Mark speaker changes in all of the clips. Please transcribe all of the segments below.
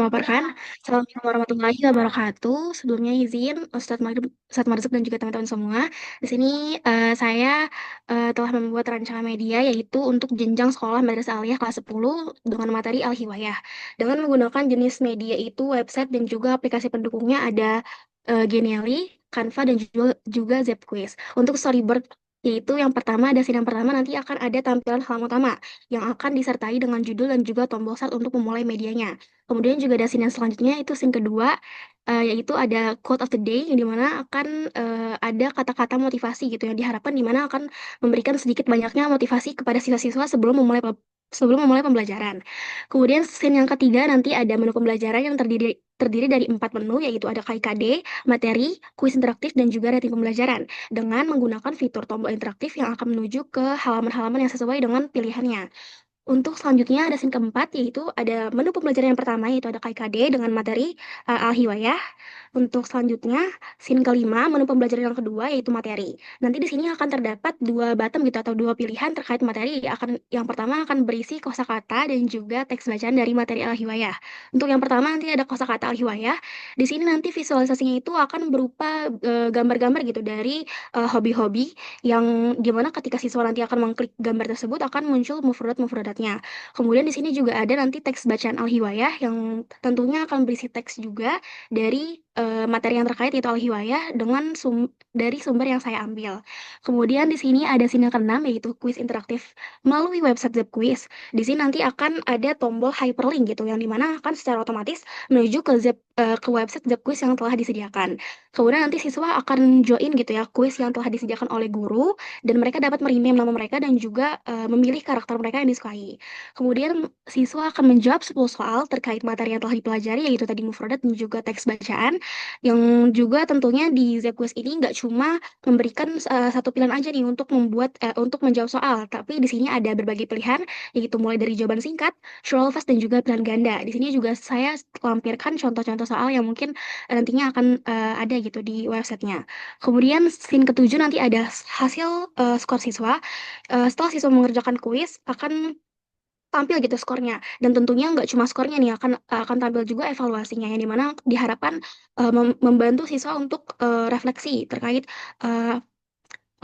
Speaker 1: melaporkan. Assalamualaikum warahmatullahi wabarakatuh. Sebelumnya izin Ustadz Marzuk dan juga teman-teman semua. Di sini saya telah membuat rancangan media yaitu untuk jenjang sekolah Madrasah Aliyah kelas 10 dengan materi Al-Hiwayah. Dengan menggunakan jenis media itu website dan juga aplikasi pendukungnya ada Genially, Canva dan juga Zepquiz. Untuk storyboard yaitu yang pertama, ada scene yang pertama nanti akan ada tampilan halaman utama yang akan disertai dengan judul dan juga tombol start untuk memulai medianya. Kemudian juga ada scene yang selanjutnya itu scene kedua yaitu ada quote of the day yang dimana akan ada kata-kata motivasi gitu yang diharapkan dimana akan memberikan sedikit banyaknya motivasi kepada siswa-siswa sebelum memulai pembelajaran. Kemudian scene yang ketiga nanti ada menu pembelajaran yang terdiri terdiri dari 4 menu yaitu ada KIKD, materi, kuis interaktif dan juga rating pembelajaran dengan menggunakan fitur tombol interaktif yang akan menuju ke halaman-halaman yang sesuai dengan pilihannya. Untuk selanjutnya ada scene keempat yaitu ada menu pembelajaran yang pertama yaitu ada KIKD dengan materi Al-Hiwayah. Untuk selanjutnya scene kelima menu pembelajaran yang kedua yaitu materi. Nanti di sini akan terdapat dua bottom gitu atau dua pilihan terkait materi. Yang pertama akan berisi kosakata dan juga teks bacaan dari materi Al-Hiwayah. Untuk yang pertama nanti ada kosakata Al-Hiwayah. Di sini nanti visualisasinya itu akan berupa gambar-gambar gitu dari hobi-hobi yang dimana ketika siswa nanti akan mengklik gambar tersebut akan muncul mufradat-mufradatnya. Kemudian di sini juga ada nanti teks bacaan al-hiwayah yang tentunya akan berisi teks juga dari materi yang terkait yaitu al-hiwayah dari sumber yang saya ambil. Kemudian di sini ada scene yang keenam yaitu kuis interaktif melalui website Zepquiz. Di sini nanti akan ada tombol hyperlink gitu yang dimana akan secara otomatis menuju ke website Zepquiz yang telah disediakan. Kemudian nanti siswa akan join gitu ya kuis yang telah disediakan oleh guru dan mereka dapat merename nama mereka dan juga memilih karakter mereka yang disukai. Kemudian siswa akan menjawab 10 soal terkait materi yang telah dipelajari yaitu tadi mufradat dan juga teks bacaan yang juga tentunya di Z Quiz ini nggak cuma memberikan satu pilihan aja nih untuk menjawab soal, tapi di sini ada berbagai pilihan yaitu mulai dari jawaban singkat, true or false dan juga pilihan ganda. Di sini juga saya lampirkan contoh-contoh soal yang mungkin nantinya akan ada gitu di websitenya. Kemudian scene ketujuh nanti ada hasil skor siswa. Setelah siswa mengerjakan kuis akan tampil gitu skornya dan tentunya nggak cuma skornya nih akan tampil juga evaluasinya yang dimana diharapkan membantu siswa untuk refleksi terkait eh,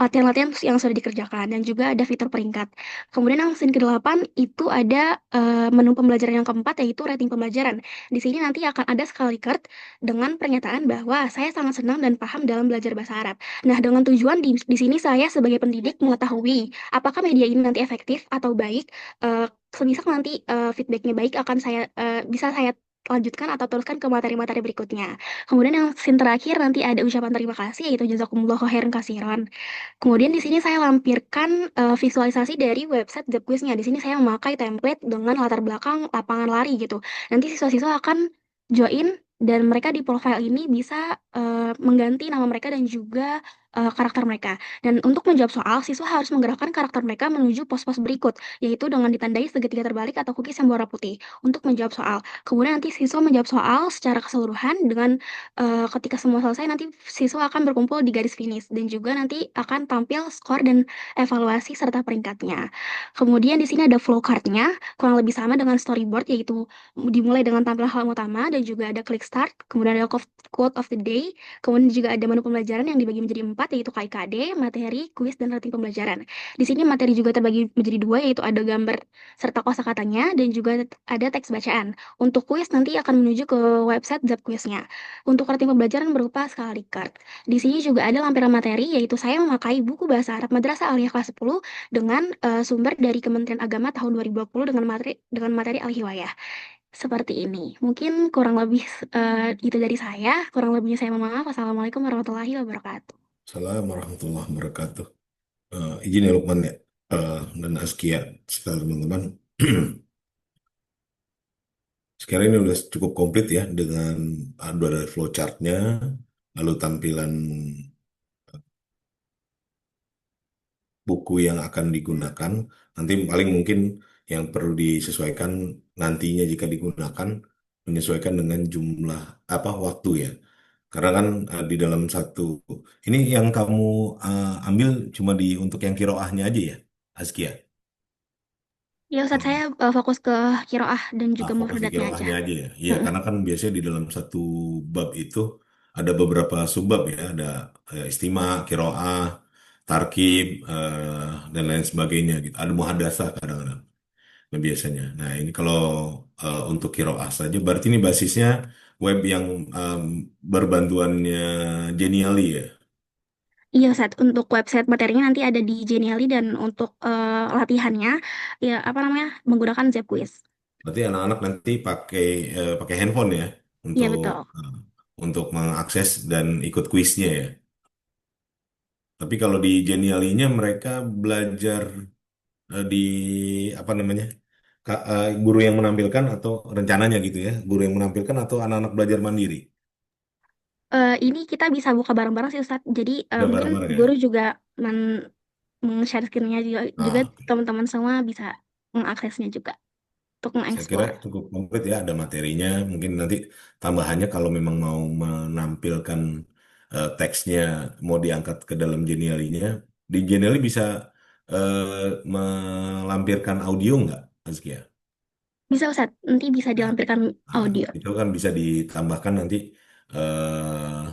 Speaker 1: latihan-latihan yang sudah dikerjakan dan juga ada fitur peringkat. Kemudian yang scene ke-8 itu ada menu pembelajaran yang keempat yaitu rating pembelajaran. Di sini nanti akan ada skala Likert dengan pernyataan bahwa saya sangat senang dan paham dalam belajar bahasa Arab. Nah, dengan tujuan di sini saya sebagai pendidik mengetahui apakah media ini nanti efektif atau baik. Semisal nanti feedbacknya baik bisa saya lanjutkan atau teruskan ke materi-materi berikutnya. Kemudian yang scene terakhir nanti ada ucapan terima kasih yaitu jazakumullahu khairan kasiron. Kemudian di sini saya lampirkan visualisasi dari website The Quiz-nya. Di sini saya memakai template dengan latar belakang lapangan lari gitu. Nanti siswa-siswa akan join dan mereka di profile ini bisa mengganti nama mereka dan juga karakter mereka. Dan untuk menjawab soal, siswa harus menggerakkan karakter mereka menuju pos-pos berikut, yaitu dengan ditandai segitiga terbalik atau cookies yang berwarna putih untuk menjawab soal. Kemudian nanti siswa menjawab soal secara keseluruhan dengan ketika semua selesai nanti siswa akan berkumpul di garis finish dan juga nanti akan tampil skor dan evaluasi serta peringkatnya. Kemudian di sini ada flow card-nya, kurang lebih sama dengan storyboard yaitu dimulai dengan tampilan halaman utama dan juga ada click start, kemudian ada quote of the day, kemudian juga ada menu pembelajaran yang dibagi menjadi 4 yaitu KIKD, materi, kuis dan rating pembelajaran. Di sini materi juga terbagi menjadi 2 yaitu ada gambar serta kosakatanya dan juga ada teks bacaan. Untuk kuis nanti akan menuju ke website Zapquiz-nya. Untuk rating pembelajaran berupa skala Likert. Di sini juga ada lampiran materi, yaitu saya memakai buku bahasa Arab Madrasah Aliyah kelas 10 dengan sumber dari Kementerian Agama tahun 2020 dengan materi Al-Hiwayah. Seperti ini. Mungkin kurang lebih itu dari saya. Kurang lebihnya saya mohon maaf. Wassalamualaikum warahmatullahi wabarakatuh.
Speaker 2: Assalamualaikum warahmatullahi wabarakatuh. Izin ya Lukman ya, dan Askia, sekarang teman-teman. Sekarang ini udah cukup komplit ya dengan ada flowchartnya, lalu tampilan buku yang akan digunakan. Nanti paling mungkin yang perlu disesuaikan nantinya jika digunakan menyesuaikan dengan jumlah apa waktu ya. Karena kan di dalam satu ini yang kamu ambil cuma untuk yang kiroahnya aja ya, Askia.
Speaker 1: Ya Ustadz, saya fokus ke kiroah dan
Speaker 2: Nah,
Speaker 1: juga
Speaker 2: fokus di
Speaker 1: mufradatnya aja.
Speaker 2: kiroahnya aja ya. Iya,
Speaker 1: Heeh.
Speaker 2: karena kan biasanya di dalam satu bab itu ada beberapa subbab ya, ada istima, kiroah, tarkib, dan lain sebagainya gitu. Ada muhadasah kadang-kadang. Nah, biasanya. Nah, ini kalau untuk kiroah saja, berarti ini basisnya web yang berbantuannya Genially ya.
Speaker 1: Iya Ustadz, untuk website materinya nanti ada di Genially, dan untuk latihannya ya apa namanya, menggunakan Zepquiz.
Speaker 2: Berarti anak-anak nanti pakai handphone ya
Speaker 1: Iya
Speaker 2: untuk
Speaker 1: betul.
Speaker 2: eh, untuk mengakses dan ikut kuisnya ya. Tapi kalau di Genialinya mereka belajar di apa namanya? Guru yang menampilkan atau rencananya gitu ya, guru yang menampilkan atau anak-anak belajar mandiri.
Speaker 1: Ini kita bisa buka bareng-bareng sih Ustadz. Jadi
Speaker 2: Udah
Speaker 1: mungkin
Speaker 2: bareng-bareng ya.
Speaker 1: guru juga meng-share screen-nya juga, juga
Speaker 2: Ah,
Speaker 1: teman-teman semua bisa mengaksesnya juga untuk
Speaker 2: saya kira
Speaker 1: mengeksplor.
Speaker 2: cukup komplit ya, ada materinya. Mungkin nanti tambahannya kalau memang mau menampilkan teksnya mau diangkat ke dalam Genialinya, di Geniali bisa melampirkan audio nggak, Azkia?
Speaker 1: Bisa Ustadz, nanti bisa
Speaker 2: Nah,
Speaker 1: dilampirkan
Speaker 2: nah,
Speaker 1: audio.
Speaker 2: itu kan bisa ditambahkan nanti eh,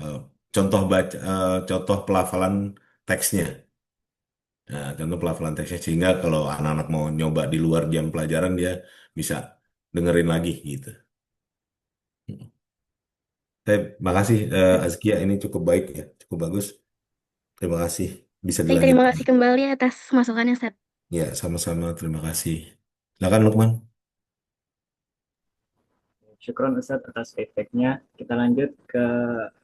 Speaker 2: eh, contoh pelafalan teksnya. Nah, contoh pelafalan teksnya sehingga kalau anak-anak mau nyoba di luar jam pelajaran dia bisa dengerin lagi gitu. Makasih Azkia, ini cukup baik ya, cukup bagus. Terima kasih. Bisa
Speaker 1: Baik, terima
Speaker 2: dilanjutkan.
Speaker 1: kasih kembali atas masukannya Ustadz.
Speaker 2: Ya, sama-sama. Terima kasih. Silakan Lukman.
Speaker 3: Syukron Ustadz atas feedbacknya. Kita lanjut ke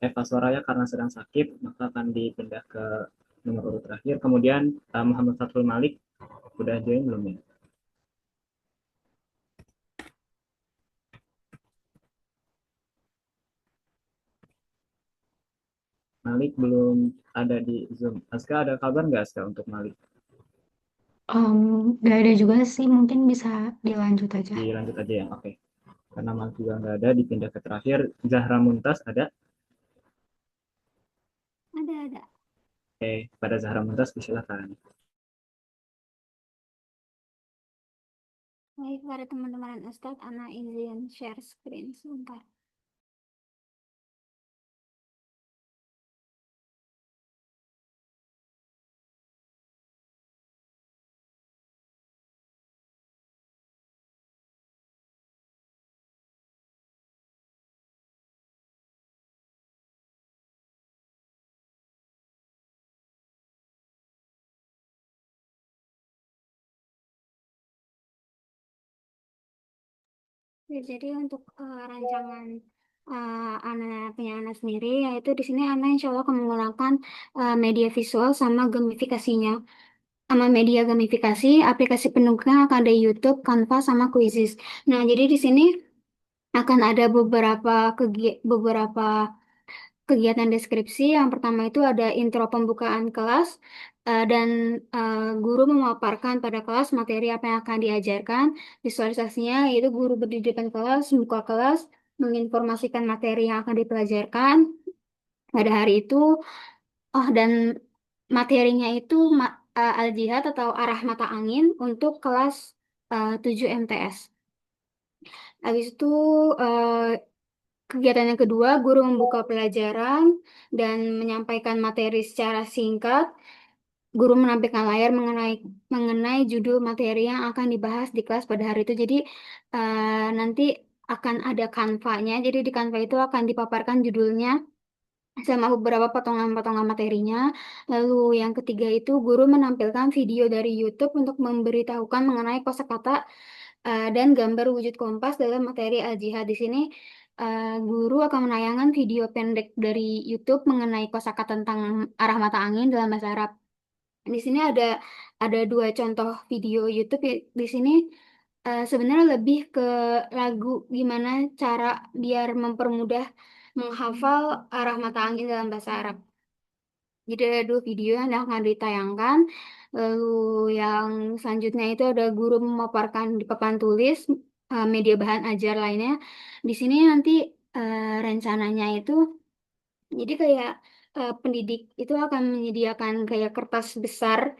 Speaker 3: Eva Soraya karena sedang sakit, maka akan dipindah ke nomor urut terakhir. Kemudian Muhammad Fatul Malik, udah join belum ya? Malik belum ada di Zoom. Aska ada kabar nggak Aska untuk Malik?
Speaker 1: Gak ada juga sih, mungkin bisa dilanjut aja.
Speaker 3: Dilanjut aja ya, oke. Karena Malik juga nggak ada, dipindah ke terakhir. Zahra Muntas ada?
Speaker 1: Ada.
Speaker 3: Oke, pada Zahra Muntas silakan.
Speaker 1: Baik, para teman-teman Ustadz, Ana izin share screen sebentar. Ya, jadi untuk rancangan anak punya anak sendiri, yaitu di sini anak insya Allah akan menggunakan media visual sama gamifikasinya. Sama media gamifikasi, aplikasi pendukung akan ada YouTube, Canva, sama Quizzes. Nah, jadi di sini akan ada beberapa kegiatan deskripsi. Yang pertama itu ada intro pembukaan kelas, dan guru memaparkan pada kelas materi apa yang akan diajarkan. Visualisasinya yaitu guru berdiri di depan kelas, membuka kelas, menginformasikan materi yang akan dipelajarkan pada hari itu. Oh, dan materinya itu al-jihad atau arah mata angin untuk kelas 7 MTS. Habis itu eh, kegiatan yang kedua, guru membuka pelajaran dan menyampaikan materi secara singkat. Guru menampilkan layar mengenai judul materi yang akan dibahas di kelas pada hari itu. Jadi nanti akan ada kanvanya. Jadi di kanva itu akan dipaparkan judulnya sama beberapa potongan-potongan materinya. Lalu yang ketiga itu guru menampilkan video dari YouTube untuk memberitahukan mengenai kosakata dan gambar wujud kompas dalam materi Al-Jihad. Di sini guru akan menayangkan video pendek dari YouTube mengenai kosakata tentang arah mata angin dalam bahasa Arab. Di sini ada dua contoh video YouTube di sini sebenarnya lebih ke lagu, gimana cara biar mempermudah menghafal arah mata angin dalam bahasa Arab. Jadi ada dua video yang akan ditayangkan. Lalu yang selanjutnya itu ada guru memaparkan di papan tulis media bahan ajar lainnya. Di sini nanti rencananya itu jadi kayak pendidik itu akan menyediakan kayak kertas besar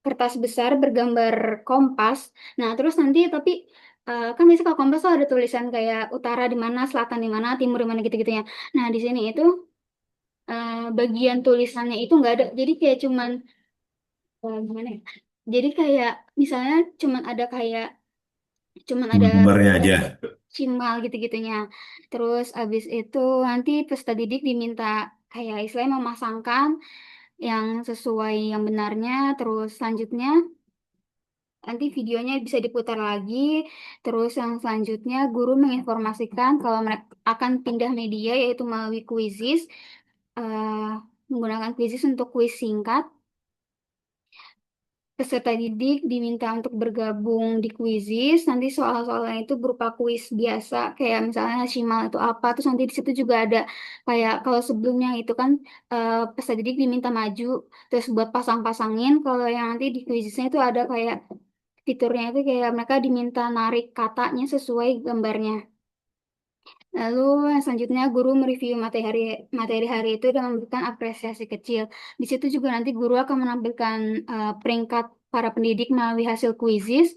Speaker 4: kertas besar bergambar kompas. Nah, terus nanti tapi kan biasanya kalau kompas tuh ada tulisan kayak utara di mana, selatan di mana, timur di mana gitu-gitu ya. Nah, di sini itu bagian tulisannya itu nggak ada. Jadi kayak cuman gimana ya? Jadi kayak misalnya cuman ada
Speaker 2: Cuma gambarnya aja.
Speaker 4: simbol gitu-gitunya. Terus abis itu nanti peserta didik diminta kayak istilahnya memasangkan yang sesuai yang benarnya. Terus selanjutnya nanti videonya bisa diputar lagi. Terus yang selanjutnya guru menginformasikan kalau mereka akan pindah media yaitu melalui Quizizz, eh, menggunakan Quizizz untuk kuis singkat. Peserta didik diminta untuk bergabung di Quizizz. Nanti soal-soalnya itu berupa kuis biasa, kayak misalnya Shimal itu apa. Terus nanti di situ juga ada kayak kalau sebelumnya itu kan peserta didik diminta maju, terus buat pasang-pasangin. Kalau yang nanti di Quizizznya itu ada kayak fiturnya itu kayak mereka diminta narik katanya sesuai gambarnya. Lalu yang selanjutnya guru mereview materi materi hari itu dan memberikan apresiasi kecil. Di situ juga nanti guru akan menampilkan peringkat para pendidik melalui hasil kuisis.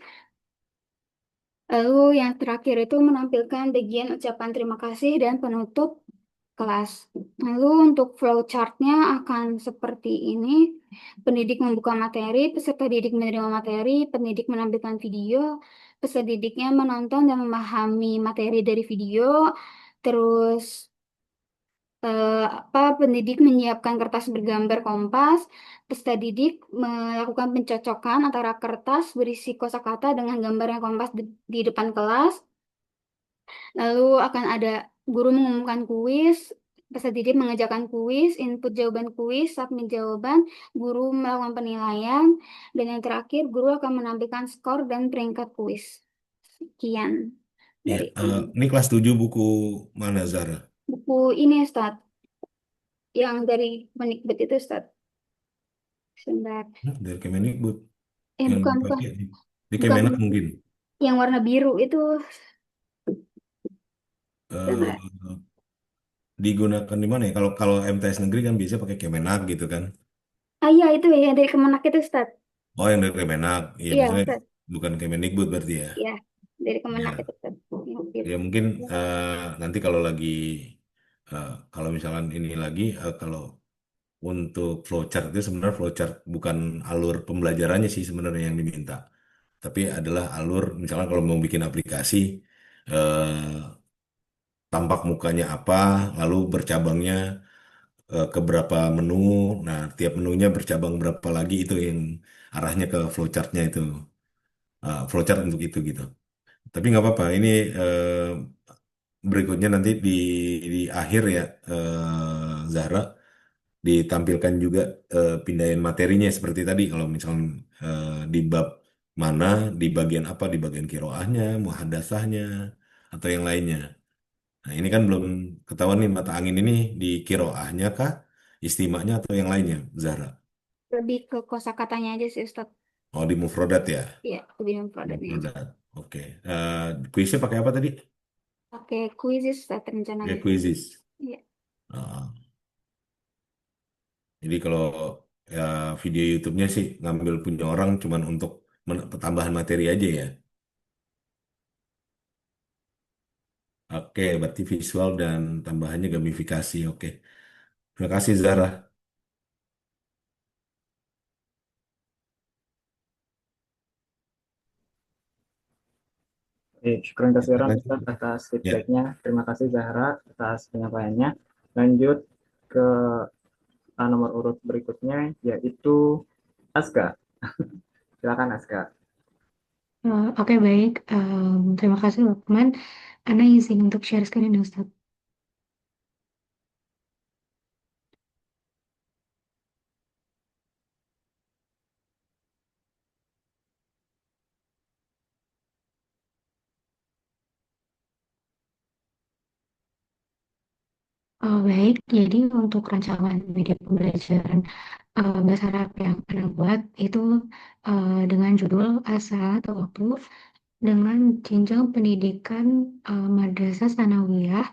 Speaker 4: Lalu yang terakhir itu menampilkan bagian ucapan terima kasih dan penutup kelas. Lalu untuk flowchartnya akan seperti ini. Pendidik membuka materi, peserta didik menerima materi, pendidik menampilkan video, peserta didiknya menonton dan memahami materi dari video, terus pendidik menyiapkan kertas bergambar kompas, peserta didik melakukan pencocokan antara kertas berisi kosakata dengan gambar yang kompas di depan kelas. Lalu akan ada guru mengumumkan kuis, peserta didik mengerjakan kuis, input jawaban kuis, submit jawaban, guru melakukan penilaian, dan yang terakhir guru akan menampilkan skor dan peringkat kuis. Sekian
Speaker 2: Ya,
Speaker 4: dari kami.
Speaker 2: ini kelas 7 buku mana Zara?
Speaker 4: Buku ini Ustaz, yang dari Mendikbud itu Ustaz. Sebentar.
Speaker 2: Dari Kemendikbud yang
Speaker 4: Bukan, bukan.
Speaker 2: dipakai di
Speaker 4: Bukan.
Speaker 2: Kemenak mungkin.
Speaker 4: Yang warna biru itu. Sebentar.
Speaker 2: Eh, Digunakan di mana ya? Kalau kalau MTS negeri kan biasa pakai Kemenak gitu kan.
Speaker 4: Ah iya, itu ya, yang dari Kemenak itu Ustaz.
Speaker 2: Oh, yang dari Kemenak. Iya,
Speaker 4: Iya,
Speaker 2: maksudnya
Speaker 4: Ustaz.
Speaker 2: bukan Kemendikbud berarti ya.
Speaker 4: Iya, dari Kemenak
Speaker 2: Ya,
Speaker 4: itu Ustaz. Yang biru.
Speaker 2: ya mungkin nanti kalau lagi kalau misalkan ini lagi kalau untuk flowchart itu sebenarnya flowchart bukan alur pembelajarannya sih sebenarnya yang diminta, tapi adalah alur misalkan kalau mau bikin aplikasi eh, tampak mukanya apa, lalu bercabangnya ke berapa menu, nah tiap menunya bercabang berapa lagi itu yang arahnya ke flowchartnya itu. Flowchart untuk itu gitu. Tapi nggak apa-apa, ini berikutnya nanti di akhir ya Zahra ditampilkan juga pindahan materinya seperti tadi kalau misalnya di bab mana, di bagian apa, di bagian kiroahnya, muhadasahnya, atau yang lainnya. Nah ini kan belum ketahuan nih mata angin ini di kiroahnya kah, istimanya atau yang lainnya, Zahra?
Speaker 4: Lebih ke kosakatanya aja sih Ustaz.
Speaker 2: Oh di mufrodat ya,
Speaker 4: Iya, lebih yang produknya aja.
Speaker 2: mufrodat. Oke. Kuisnya pakai apa tadi?
Speaker 4: Oke, kuisis Ustaz
Speaker 2: Pakai
Speaker 4: rencananya.
Speaker 2: Quizizz.
Speaker 4: Iya.
Speaker 2: Ah, jadi kalau ya video YouTube-nya sih ngambil punya orang cuman untuk tambahan materi aja ya. Oke, berarti visual dan tambahannya gamifikasi. Oke. Terima kasih Zara.
Speaker 3: Syukur
Speaker 2: Kita
Speaker 3: kasiran
Speaker 2: lanjut.
Speaker 3: Ustaz atas
Speaker 2: Ya,
Speaker 3: feedbacknya. Terima kasih Zahra atas penyampaiannya. Lanjut ke nomor urut berikutnya, yaitu Aska. Silakan Aska.
Speaker 1: Oke, baik. Terima kasih, Lukman. Ana izin untuk share screen ini, Ustaz. Baik, jadi untuk rancangan media pembelajaran bahasa Arab yang Ana buat itu dengan judul Asa atau Waktu dengan jenjang pendidikan madrasah sanawiyah.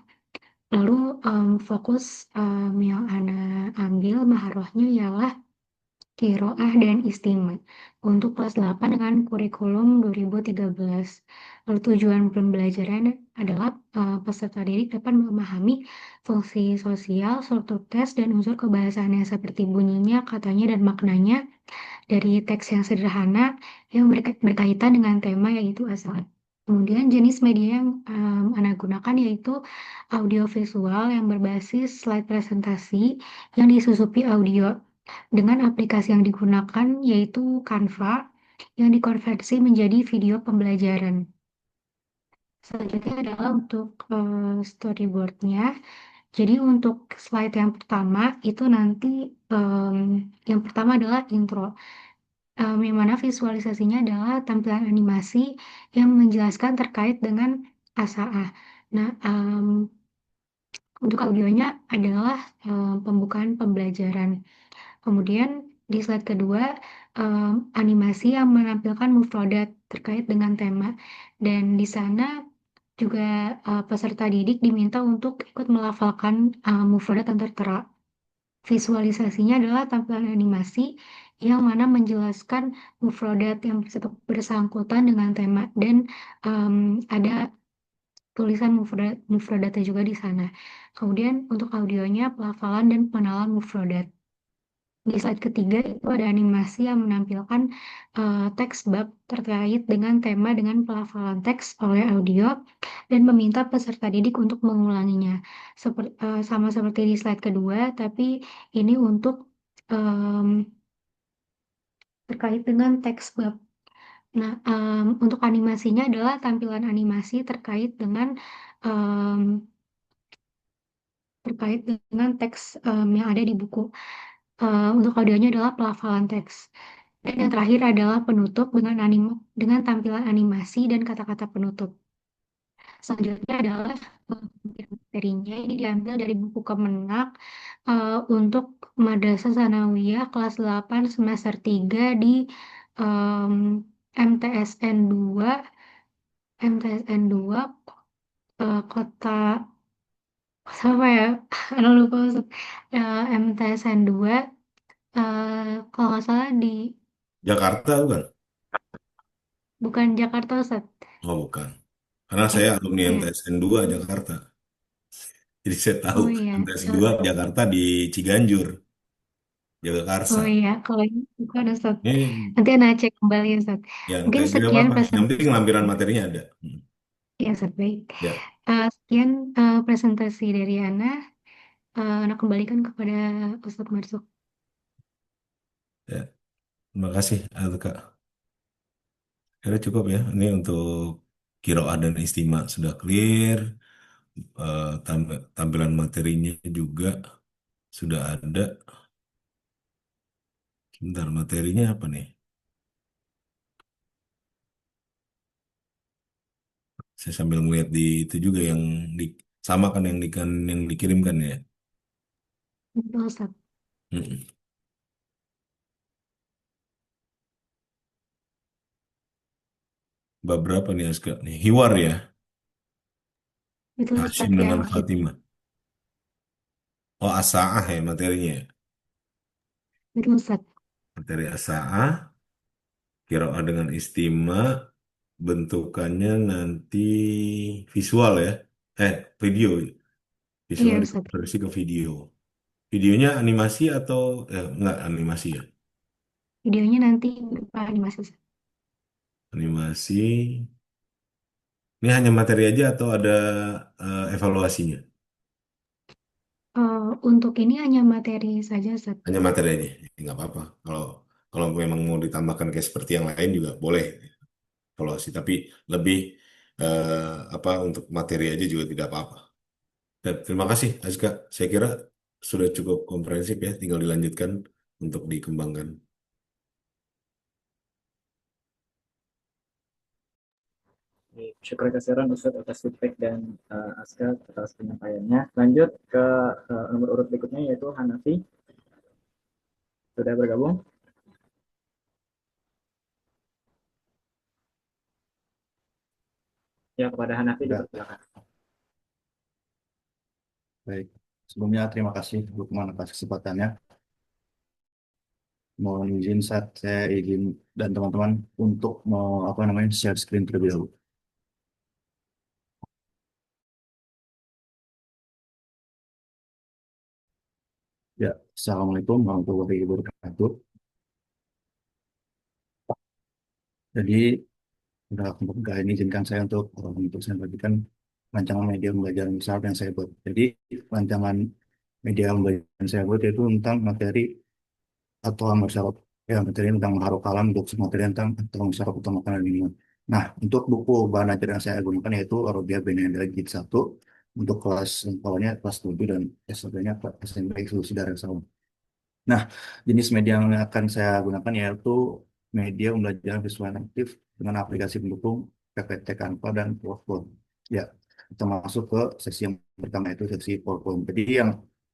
Speaker 1: Lalu fokus yang Ana ambil maharohnya ialah
Speaker 5: Kiroah dan Istima untuk kelas 8 dengan kurikulum 2013. Lalu tujuan pembelajaran adalah peserta didik dapat memahami fungsi sosial, struktur tes, dan unsur kebahasaannya seperti bunyinya, katanya, dan maknanya dari teks yang sederhana yang berkaitan dengan tema yaitu asal. Kemudian jenis media yang Anda gunakan yaitu audiovisual yang berbasis slide presentasi yang disusupi audio dengan aplikasi yang digunakan yaitu Canva yang dikonversi menjadi video pembelajaran. Selanjutnya adalah untuk storyboardnya. Jadi untuk slide yang pertama itu nanti yang pertama adalah intro, yang mana visualisasinya adalah tampilan animasi yang menjelaskan terkait dengan ASAA. Nah, untuk audionya adalah pembukaan pembelajaran. Kemudian di slide kedua, animasi yang menampilkan mufrodat terkait dengan tema. Dan di sana juga peserta didik diminta untuk ikut melafalkan mufrodat yang tertera. Visualisasinya adalah tampilan animasi yang mana menjelaskan mufrodat yang bersangkutan dengan tema dan ada tulisan mufrodatnya juga di sana. Kemudian untuk audionya pelafalan dan penalan mufrodat. Di slide ketiga itu ada animasi yang menampilkan teks bab terkait dengan tema dengan pelafalan teks oleh audio dan meminta peserta didik untuk mengulanginya. Sama seperti di slide kedua, tapi ini untuk em, terkait dengan teks bab. Nah, untuk animasinya adalah tampilan animasi em, terkait dengan teks yang ada di buku. Untuk audionya adalah pelafalan teks. Dan yang terakhir adalah penutup dengan tampilan animasi dan kata-kata penutup. Selanjutnya adalah materinya. Ini diambil dari buku Kemenak untuk Madrasah Sanawiyah kelas 8 semester 3 di em, MTSN 2 MTSN 2 kota apa ya? Aduh lupa Ustaz. MTSN 2 kalau nggak salah di
Speaker 2: Jakarta bukan?
Speaker 5: bukan Jakarta Ustaz.
Speaker 2: Oh bukan. Karena
Speaker 5: Ya,
Speaker 2: saya alumni
Speaker 5: ya.
Speaker 2: MTSN 2 Jakarta. Jadi saya tahu
Speaker 5: Oh iya.
Speaker 2: MTSN 2 Jakarta di Ciganjur,
Speaker 5: Oh
Speaker 2: Jagakarsa.
Speaker 5: iya, kalau ini bukan Ustaz.
Speaker 2: Ini
Speaker 5: Nanti Ana cek kembali Ustaz.
Speaker 2: yang
Speaker 5: Mungkin
Speaker 2: tidak
Speaker 5: sekian
Speaker 2: apa-apa. Yang penting
Speaker 5: presentasi.
Speaker 2: lampiran materinya ada.
Speaker 5: Ya Ustaz, baik.
Speaker 2: Ya,
Speaker 5: Sekian presentasi dari Ana. Ana kembalikan kepada Ustaz Marsuk.
Speaker 2: ya. Terima kasih, Kak. Kira cukup ya. Ini untuk kiroah dan istima sudah clear. Tampilan materinya juga sudah ada. Sebentar, materinya apa nih? Saya sambil melihat di itu juga yang di, sama kan yang dikirimkan ya.
Speaker 5: Betul Ustaz.
Speaker 2: Mm-mm. Bab berapa nih Aska? Nih, Hiwar ya.
Speaker 5: Betul Ustaz
Speaker 2: Hashim
Speaker 5: yang
Speaker 2: dengan
Speaker 5: itu.
Speaker 2: Fatimah. Oh, Asaah ya materinya, ya.
Speaker 5: Betul Ustaz.
Speaker 2: Materi Asaah, kiroah dengan istima, bentukannya nanti visual ya. Video. Visual
Speaker 5: Iya Ustaz.
Speaker 2: dikonversi ke video. Videonya animasi atau enggak animasi ya?
Speaker 5: Videonya nanti berupa animasi Ustaz.
Speaker 2: Animasi. Ini hanya materi aja atau ada evaluasinya?
Speaker 5: Untuk ini hanya materi saja Ustaz.
Speaker 2: Hanya materi aja. Ya, nggak apa-apa. Kalau kalau memang mau ditambahkan kayak seperti yang lain juga boleh evaluasi. Tapi lebih apa untuk materi aja juga tidak apa-apa. Dan terima kasih Azka. Saya kira sudah cukup komprehensif ya. Tinggal dilanjutkan untuk dikembangkan.
Speaker 3: Syukur kasiran Ustadz atas feedback dan Aska atas penyampaiannya. Lanjut ke nomor urut berikutnya yaitu Hanafi. Sudah bergabung? Ya, kepada Hanafi
Speaker 6: Ya,
Speaker 3: dipersilakan.
Speaker 6: baik. Sebelumnya terima kasih Lukman atas kesempatannya. Mohon izin saat saya izin dan teman-teman untuk mau apa namanya share screen terlebih dahulu. Ya, Assalamualaikum warahmatullahi wabarakatuh. Jadi, udah nggak ini izinkan saya untuk saya bagikan rancangan media pembelajaran besar yang saya buat. Jadi, rancangan media pembelajaran yang saya buat itu tentang materi atau masyarakat ya materi tentang makhluk alam untuk materi tentang atau masyarakat utama makanan dan minuman. Nah, untuk buku bahan ajar yang saya gunakan yaitu Arabia Bina Jilid 1 untuk kelas awalnya kelas 7 dan SMP-nya kelas SMP Solusi Darah Salam. Nah, jenis media yang akan saya gunakan yaitu media pembelajaran visual aktif dengan aplikasi pendukung PPT Canva dan PowerPoint. Ya, kita masuk ke sesi yang pertama itu sesi PowerPoint. Jadi yang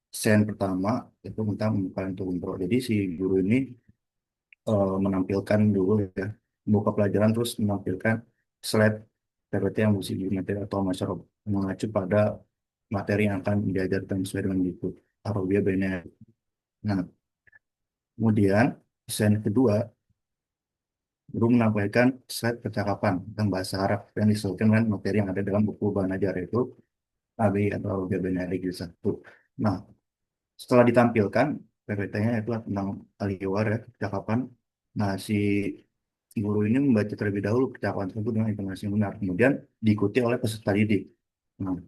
Speaker 6: sen pertama itu tentang pembukaan untuk intro. Jadi si guru ini menampilkan dulu ya, membuka pelajaran terus menampilkan slide PPT yang berisi materi atau masyarakat mengacu pada materi yang akan diajarkan sesuai dengan buku atau dia benar. Nah, kemudian sen kedua guru menampilkan slide percakapan tentang bahasa Arab yang disesuaikan dengan materi yang ada dalam buku bahan ajar yaitu AB atau Gabenari satu. Nah, setelah ditampilkan PPT-nya itu tentang Aliwar ya, percakapan. Nah, si guru ini membaca terlebih dahulu percakapan tersebut dengan informasi yang benar. Kemudian diikuti oleh peserta didik. Nah,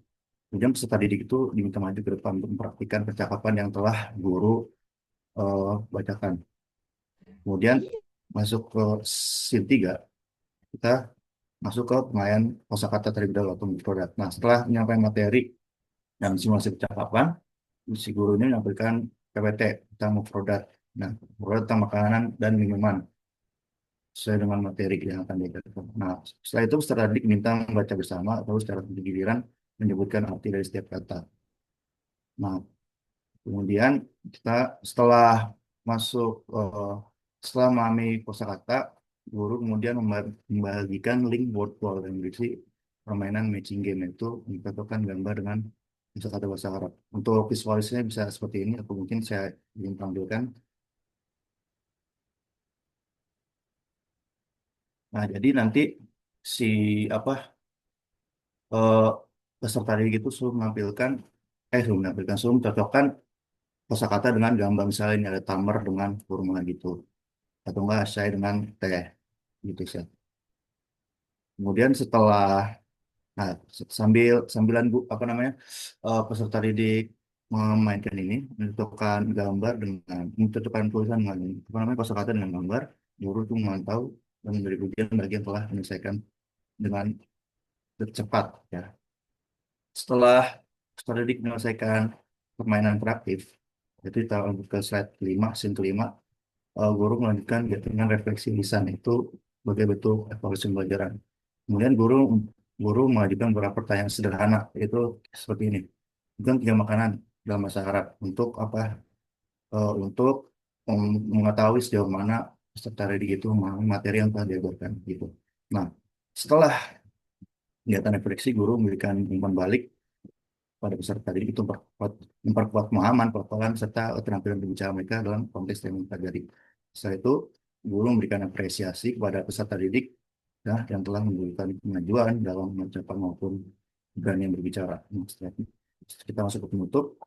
Speaker 6: kemudian peserta didik itu diminta maju ke depan untuk mempraktikkan percakapan yang telah guru bacakan. Kemudian masuk ke scene 3, kita masuk ke pengayaan kosakata terlebih dahulu atau produk. Nah, setelah menyampaikan materi dan simulasi percakapan, si guru ini menampilkan PPT tentang produk. Nah, produk tentang makanan dan minuman sesuai dengan materi yang akan diajarkan. Nah, setelah itu peserta didik minta membaca bersama atau secara giliran menyebutkan arti dari setiap kata. Nah, kemudian kita setelah masuk setelah memahami kosakata, guru kemudian membagikan link word wall yang berisi permainan matching game itu mencocokkan gambar dengan kosakata bahasa Arab. Untuk visualisasinya bisa seperti ini, atau mungkin saya ingin tampilkan. Nah, jadi nanti si apa eh, peserta didik itu suruh menampilkan, suruh mencocokkan kosakata dengan gambar misalnya ini ada tamar dengan kurma gitu, atau enggak saya dengan teh gitu sih. Kemudian setelah nah sambilan bu apa namanya peserta didik memainkan ini mencocokkan tulisan dengan apa namanya kosakata dengan gambar, guru itu memantau dan memberi ujian bagi yang telah menyelesaikan dengan cepat ya. Setelah peserta didik menyelesaikan permainan interaktif, itu kita lanjut ke slide kelima, scene kelima, guru melanjutkan dengan refleksi lisan itu sebagai bentuk evaluasi pembelajaran. Kemudian guru mengajukan beberapa pertanyaan sederhana yaitu seperti ini. Bukan tiga makanan dalam bahasa Arab untuk apa? Untuk mengetahui sejauh mana peserta didik itu memahami materi yang telah diajarkan gitu. Nah, setelah kegiatan refleksi, guru memberikan umpan balik pada peserta didik itu memperkuat pemahaman, pelafalan, serta keterampilan berbicara mereka dalam konteks yang mempelajari. Setelah itu, guru memberikan apresiasi kepada peserta didik ya, yang telah memberikan kemajuan dalam mengucapkan maupun berani berbicara. Nah, setelah kita masuk ke penutup,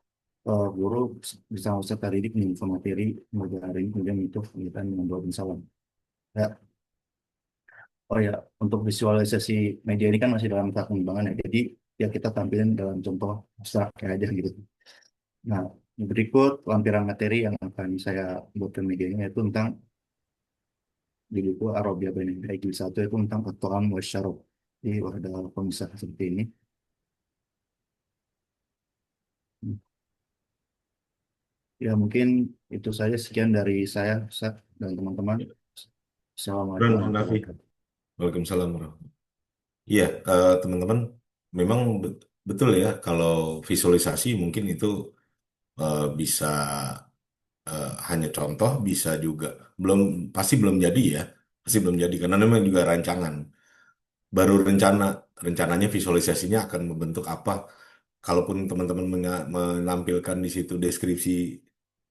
Speaker 6: guru bersama peserta didik menginfo materi pembelajaran ini, kemudian itu kegiatan membawa salam. Ya. Oh ya, untuk visualisasi media ini kan masih dalam tahap pengembangan ya. Jadi ya kita tampilin dalam contoh abstrak kayak aja gitu. Nah, berikut lampiran materi yang akan saya buatkan medianya itu tentang di buku Arabia Bani Jilid 1 itu tentang At-Ta'am wa Syarab. Jadi ada pemisah seperti ini. Ya mungkin itu saja sekian dari saya, Ustaz, dan teman-teman. Assalamualaikum
Speaker 2: Ron,
Speaker 6: warahmatullahi
Speaker 2: Nafi.
Speaker 6: wabarakatuh.
Speaker 2: Waalaikumsalam warahmatullahi. Iya, teman-teman, memang betul ya kalau visualisasi mungkin itu bisa hanya contoh, bisa juga belum pasti belum jadi ya, pasti belum jadi karena memang juga rancangan. Baru rencananya visualisasinya akan membentuk apa. Kalaupun teman-teman menampilkan di situ deskripsi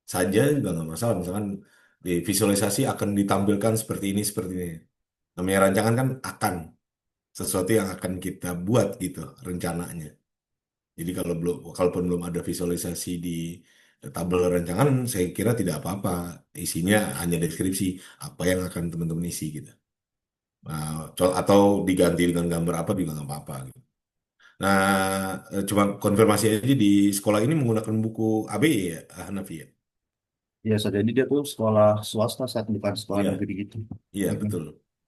Speaker 2: saja juga nggak masalah. Misalkan Di visualisasi akan ditampilkan seperti ini. Namanya rancangan kan akan sesuatu yang akan kita buat gitu rencananya. Jadi kalaupun belum ada visualisasi di tabel rancangan, saya kira tidak apa-apa. Isinya hanya deskripsi apa yang akan teman-teman isi gitu. Nah, atau diganti dengan gambar apa juga nggak apa-apa gitu. Nah, cuma konfirmasi aja di sekolah ini menggunakan buku ABY ya, Hanafi ya?
Speaker 6: Ya, so, jadi dia tuh sekolah swasta saat bukan sekolah
Speaker 2: Iya,
Speaker 6: negeri gitu.
Speaker 2: iya
Speaker 6: Mm-mm.
Speaker 2: betul.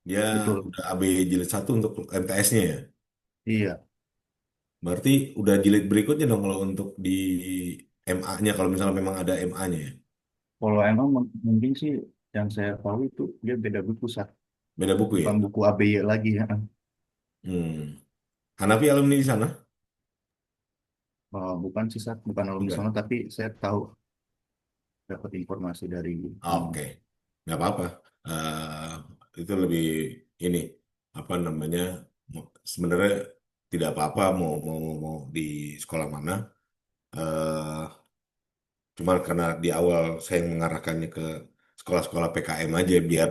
Speaker 2: Dia
Speaker 6: Betul.
Speaker 2: udah ABY jilid 1 untuk MTS-nya ya.
Speaker 6: Iya.
Speaker 2: Berarti udah jilid berikutnya dong kalau untuk di MA-nya, kalau misalnya memang ada MA-nya ya.
Speaker 6: Kalau emang mungkin sih yang saya tahu itu dia beda buku saat
Speaker 2: Beda buku ya.
Speaker 6: bukan buku ABY lagi ya.
Speaker 2: Hmm. Hanafi alumni di sana?
Speaker 6: Bukan sih saat bukan alumni
Speaker 2: Enggak.
Speaker 6: sana tapi saya tahu dapat informasi dari
Speaker 2: Oke, nggak apa-apa. Itu lebih ini apa namanya? Sebenarnya tidak apa-apa mau di sekolah mana. eh Cuma karena di awal saya mengarahkannya ke sekolah-sekolah PKM aja biar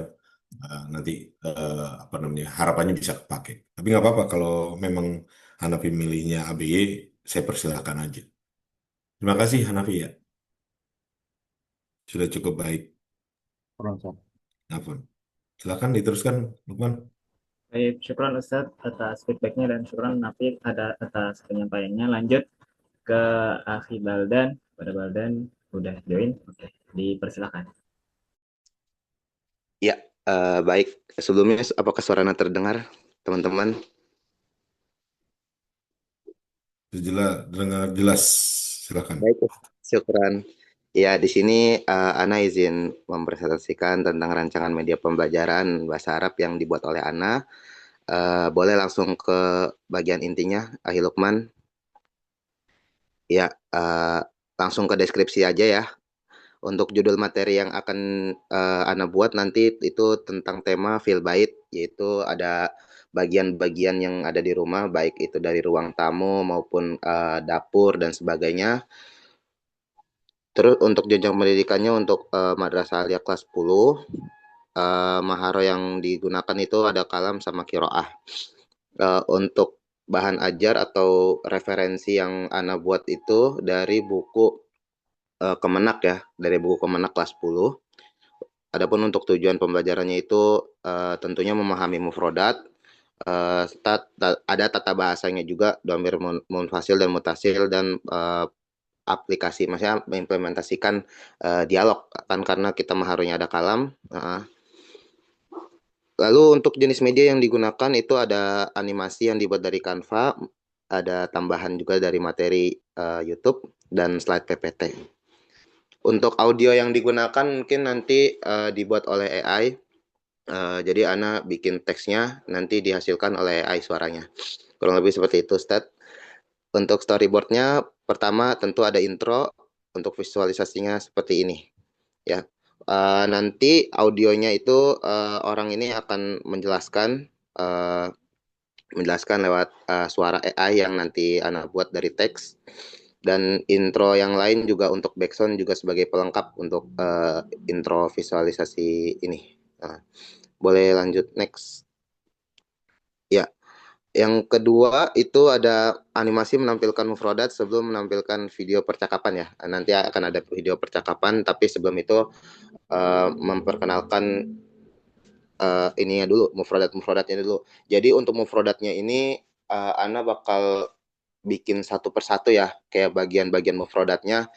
Speaker 2: nanti apa namanya harapannya bisa kepake. Tapi nggak apa-apa kalau memang Hanafi milihnya ABY, saya persilahkan aja. Terima kasih Hanafi ya, sudah cukup baik.
Speaker 6: orang.
Speaker 2: Afwan. Silakan diteruskan, Lukman.
Speaker 3: Baik, syukran Ustadz atas feedbacknya dan syukran Nafid ada atas penyampaiannya. Lanjut ke Akhi Baldan. Pada Baldan udah join. Oke, dipersilakan.
Speaker 7: Ya, baik. Sebelumnya, apakah suaranya terdengar, teman-teman?
Speaker 2: Jelas, dengar jelas. Silakan.
Speaker 7: Baik, syukran. Ya, di sini Ana izin mempresentasikan tentang rancangan media pembelajaran bahasa Arab yang dibuat oleh Ana. Boleh langsung ke bagian intinya, Ahi Lukman. Ya, langsung ke deskripsi aja ya. Untuk judul materi yang akan Ana buat nanti itu tentang tema fil bait, yaitu ada bagian-bagian yang ada di rumah, baik itu dari ruang tamu maupun dapur dan sebagainya. Terus untuk jenjang pendidikannya untuk Madrasah Aliyah kelas 10, maharo yang digunakan itu ada kalam sama kiroah. Untuk bahan ajar atau referensi yang Ana buat itu dari buku Kemenak ya, dari buku Kemenak kelas 10. Adapun untuk tujuan pembelajarannya itu tentunya memahami mufrodat, ada tata bahasanya juga, dhamir munfasil dan mutasil, dan aplikasi, maksudnya mengimplementasikan dialog kan karena kita maharunya ada kalam. Lalu untuk jenis media yang digunakan itu ada animasi yang dibuat dari Canva, ada tambahan juga dari materi YouTube dan slide PPT. Untuk audio yang digunakan mungkin nanti dibuat oleh AI. Jadi Ana bikin teksnya, nanti dihasilkan oleh AI suaranya. Kurang lebih seperti itu, Ustaz. Untuk storyboardnya, pertama tentu ada intro, untuk visualisasinya seperti ini. Ya, nanti audionya itu orang ini akan menjelaskan lewat suara AI yang nanti Ana buat dari teks. Dan intro yang lain juga untuk background juga sebagai pelengkap untuk intro visualisasi ini. Boleh lanjut next. Ya, yang kedua itu ada animasi menampilkan mufrodat sebelum menampilkan video percakapan ya. Nanti akan ada video percakapan, tapi sebelum itu memperkenalkan ininya dulu, mufrodatnya dulu. Jadi untuk mufrodatnya ini Ana bakal bikin satu persatu ya, kayak bagian-bagian mufrodatnya.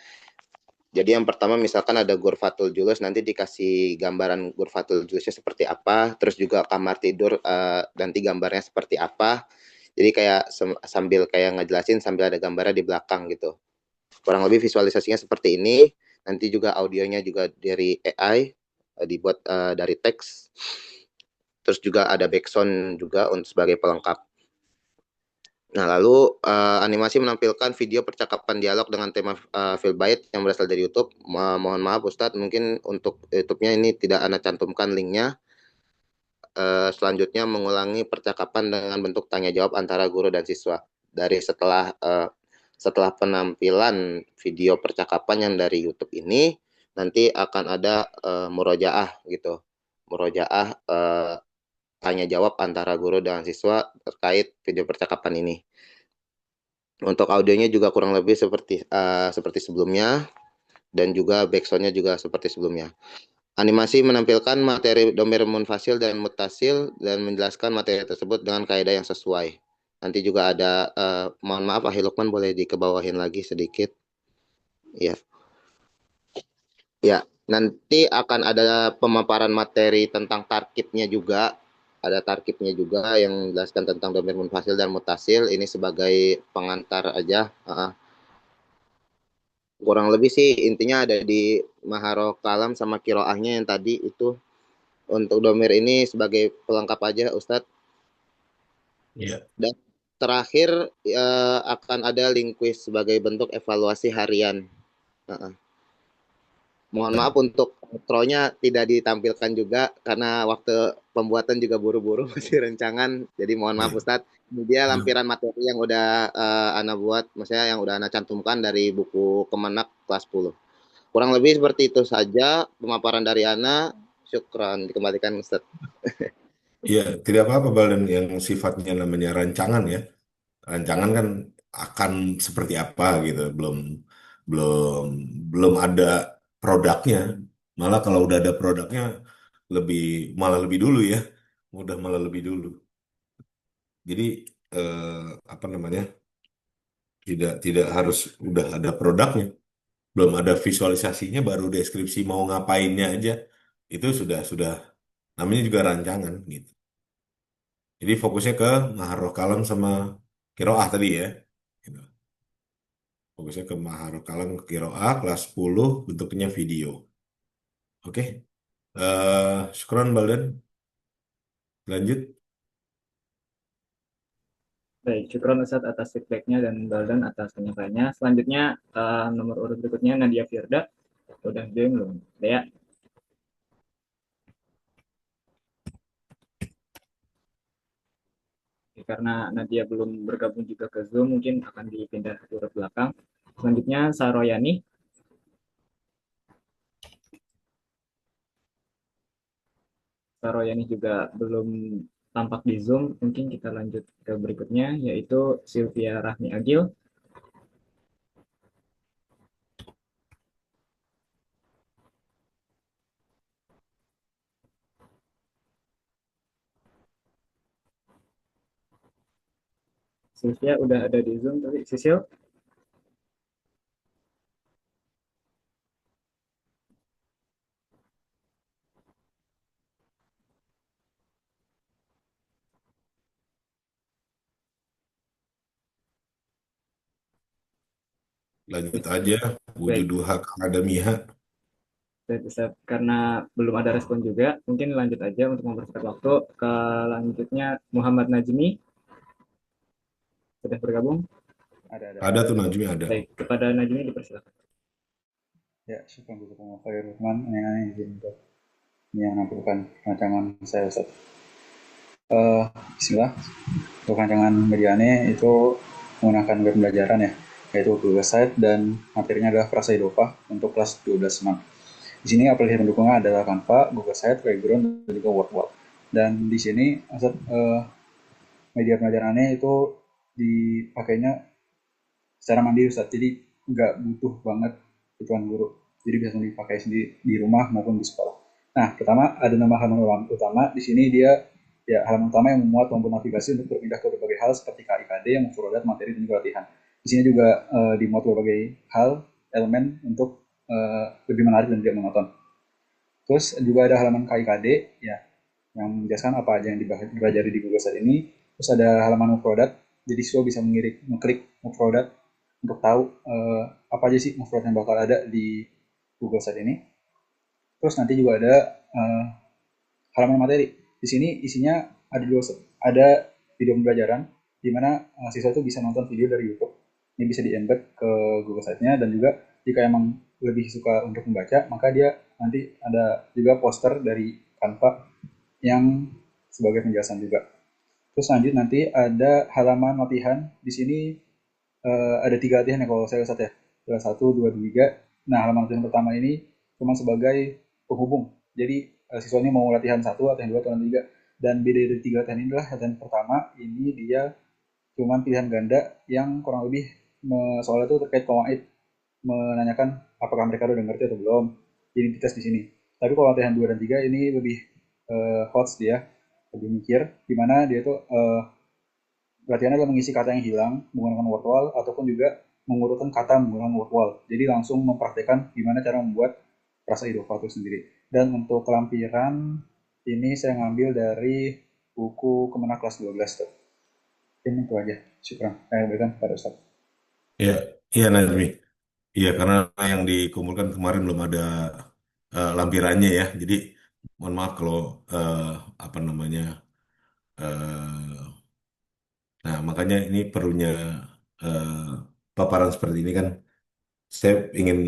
Speaker 7: Jadi yang pertama misalkan ada Ghurfatul Julus, nanti dikasih gambaran Ghurfatul Julusnya seperti apa, terus juga kamar tidur nanti gambarnya seperti apa. Jadi kayak sambil kayak ngejelasin sambil ada gambarnya di belakang gitu. Kurang lebih visualisasinya seperti ini. Nanti juga audionya juga dari AI, dibuat dari teks. Terus juga ada backsound juga untuk sebagai pelengkap. Nah, lalu animasi menampilkan video percakapan dialog dengan tema Filbait yang berasal dari YouTube. Mohon maaf Ustadz, mungkin untuk YouTube-nya ini tidak Anda cantumkan linknya. Selanjutnya mengulangi percakapan dengan bentuk tanya jawab antara guru dan siswa. Dari setelah penampilan video percakapan yang dari YouTube ini, nanti akan ada murojaah gitu. Murojaah tanya jawab antara guru dan siswa terkait video percakapan ini. Untuk audionya juga kurang lebih seperti sebelumnya, dan juga backsoundnya juga seperti sebelumnya. Animasi menampilkan materi domain munfasil dan mutasil dan menjelaskan materi tersebut dengan kaidah yang sesuai. Nanti juga ada, mohon maaf Ahil Lukman boleh dikebawahin lagi sedikit. Ya, ya. Nanti akan ada pemaparan materi tentang tarkibnya juga. Ada tarkibnya juga yang menjelaskan tentang domain munfasil dan mutasil. Ini sebagai pengantar aja. Kurang lebih sih intinya ada di Maharo Kalam sama Kiroahnya yang tadi itu. Untuk domir ini sebagai pelengkap aja Ustadz.
Speaker 2: Iya.
Speaker 7: Dan terakhir akan ada link quiz sebagai bentuk evaluasi harian. Mohon maaf untuk intronya tidak ditampilkan juga karena waktu pembuatan juga buru-buru masih rencangan. Jadi mohon maaf
Speaker 2: Iya.
Speaker 7: Ustadz. Ini dia lampiran materi yang udah Ana buat, maksudnya yang udah Ana cantumkan dari buku Kemenak kelas 10. Kurang lebih seperti itu saja pemaparan dari Ana. Syukran, dikembalikan Ustadz.
Speaker 2: Iya, tidak apa-apa Baldan yang sifatnya namanya rancangan ya. Rancangan kan akan seperti apa gitu, belum belum ada produknya. Malah kalau udah ada produknya lebih malah lebih dulu ya. Malah lebih dulu. Jadi apa namanya? Tidak harus udah ada produknya. Belum ada visualisasinya baru deskripsi mau ngapainnya aja. Itu sudah namanya juga rancangan gitu. Jadi fokusnya ke Maharoh Kalam sama Kiroah tadi ya. Gitu. Fokusnya ke Maharoh Kalam ke Kiroah kelas 10 bentuknya video. Oke. Syukron Baldan. Lanjut.
Speaker 3: Baik, syukron Ustadz atas feedbacknya dan Baldan atas penyampaiannya. Selanjutnya nomor urut berikutnya Nadia Firda. Udah join belum? Ya. Karena Nadia belum bergabung juga ke Zoom, mungkin akan dipindah ke urut belakang. Selanjutnya Saroyani. Saroyani juga belum tampak di Zoom. Mungkin kita lanjut ke berikutnya, yaitu Sylvia Rahmi Agil. Sylvia udah ada di Zoom tapi Sisil.
Speaker 2: Lanjut aja.
Speaker 3: Baik,
Speaker 2: Wujuduha Akademiha.
Speaker 3: karena belum ada respon juga, mungkin lanjut aja untuk mempersingkat waktu. Ke lanjutnya Muhammad Najmi sudah bergabung.
Speaker 2: Ada tuh Najmi ada.
Speaker 3: Baik, kepada Najmi dipersilakan.
Speaker 6: Ya, syukur kepada Pak Irfan yang izin untuk menampilkan rancangan saya Ustaz. Bismillah. Untuk rancangan mediane itu menggunakan web pembelajaran ya, yaitu Google Site dan materinya adalah Frasa Idova untuk kelas 12 6. Di sini aplikasi pendukungnya adalah Canva, Google Site, Playground, dan juga WordWall. Dan di sini media pembelajarannya itu dipakainya secara mandiri Ustaz. Jadi nggak butuh banget tuan guru. Jadi bisa dipakai sendiri di rumah maupun di sekolah. Nah, pertama ada nama halaman utama. Di sini dia ya halaman utama yang memuat tombol navigasi untuk berpindah ke berbagai hal seperti KIKD yang memperoleh materi dan juga latihan. Di sini juga dimuat berbagai hal elemen untuk lebih menarik dan tidak monoton. Terus juga ada halaman KIKD ya yang menjelaskan apa aja yang dipelajari di Google saat ini. Terus ada halaman move jadi siswa bisa mengklik move untuk tahu apa aja sih move yang bakal ada di Google saat ini. Terus nanti juga ada halaman materi. Di sini isinya ada video pembelajaran di mana siswa itu bisa nonton video dari YouTube. Ini bisa di-embed ke Google Site-nya dan juga jika emang lebih suka untuk membaca, maka dia nanti ada juga poster dari Canva yang sebagai penjelasan juga. Terus lanjut nanti ada halaman latihan. Di sini ada 3 latihan ya kalau saya lihat ya. 1, 2, 3. Nah halaman latihan pertama ini
Speaker 8: cuma sebagai penghubung. Jadi siswanya mau latihan 1, latihan 2, latihan 3. Dan beda dari 3 latihan ini adalah latihan pertama, ini dia cuma pilihan ganda yang kurang lebih soalnya itu terkait kawaid, menanyakan apakah mereka udah ngerti atau belum, identitas di sini. Tapi kalau latihan 2 dan 3 ini lebih hots dia, lebih mikir, gimana dia tuh latihannya adalah mengisi kata yang hilang menggunakan word wall ataupun juga mengurutkan kata menggunakan word wall. Jadi langsung mempraktekkan gimana cara membuat rasa idova itu sendiri. Dan untuk kelampiran ini saya ngambil dari buku Kemenak kelas 12 tuh. Ini itu aja. Syukur. Saya berikan pada Ustaz.
Speaker 2: Ya, iya Nazmi. Iya, karena yang dikumpulkan kemarin belum ada lampirannya ya. Jadi mohon maaf kalau eh, apa namanya. eh, nah, makanya ini perlunya eh, paparan seperti ini kan. Saya ingin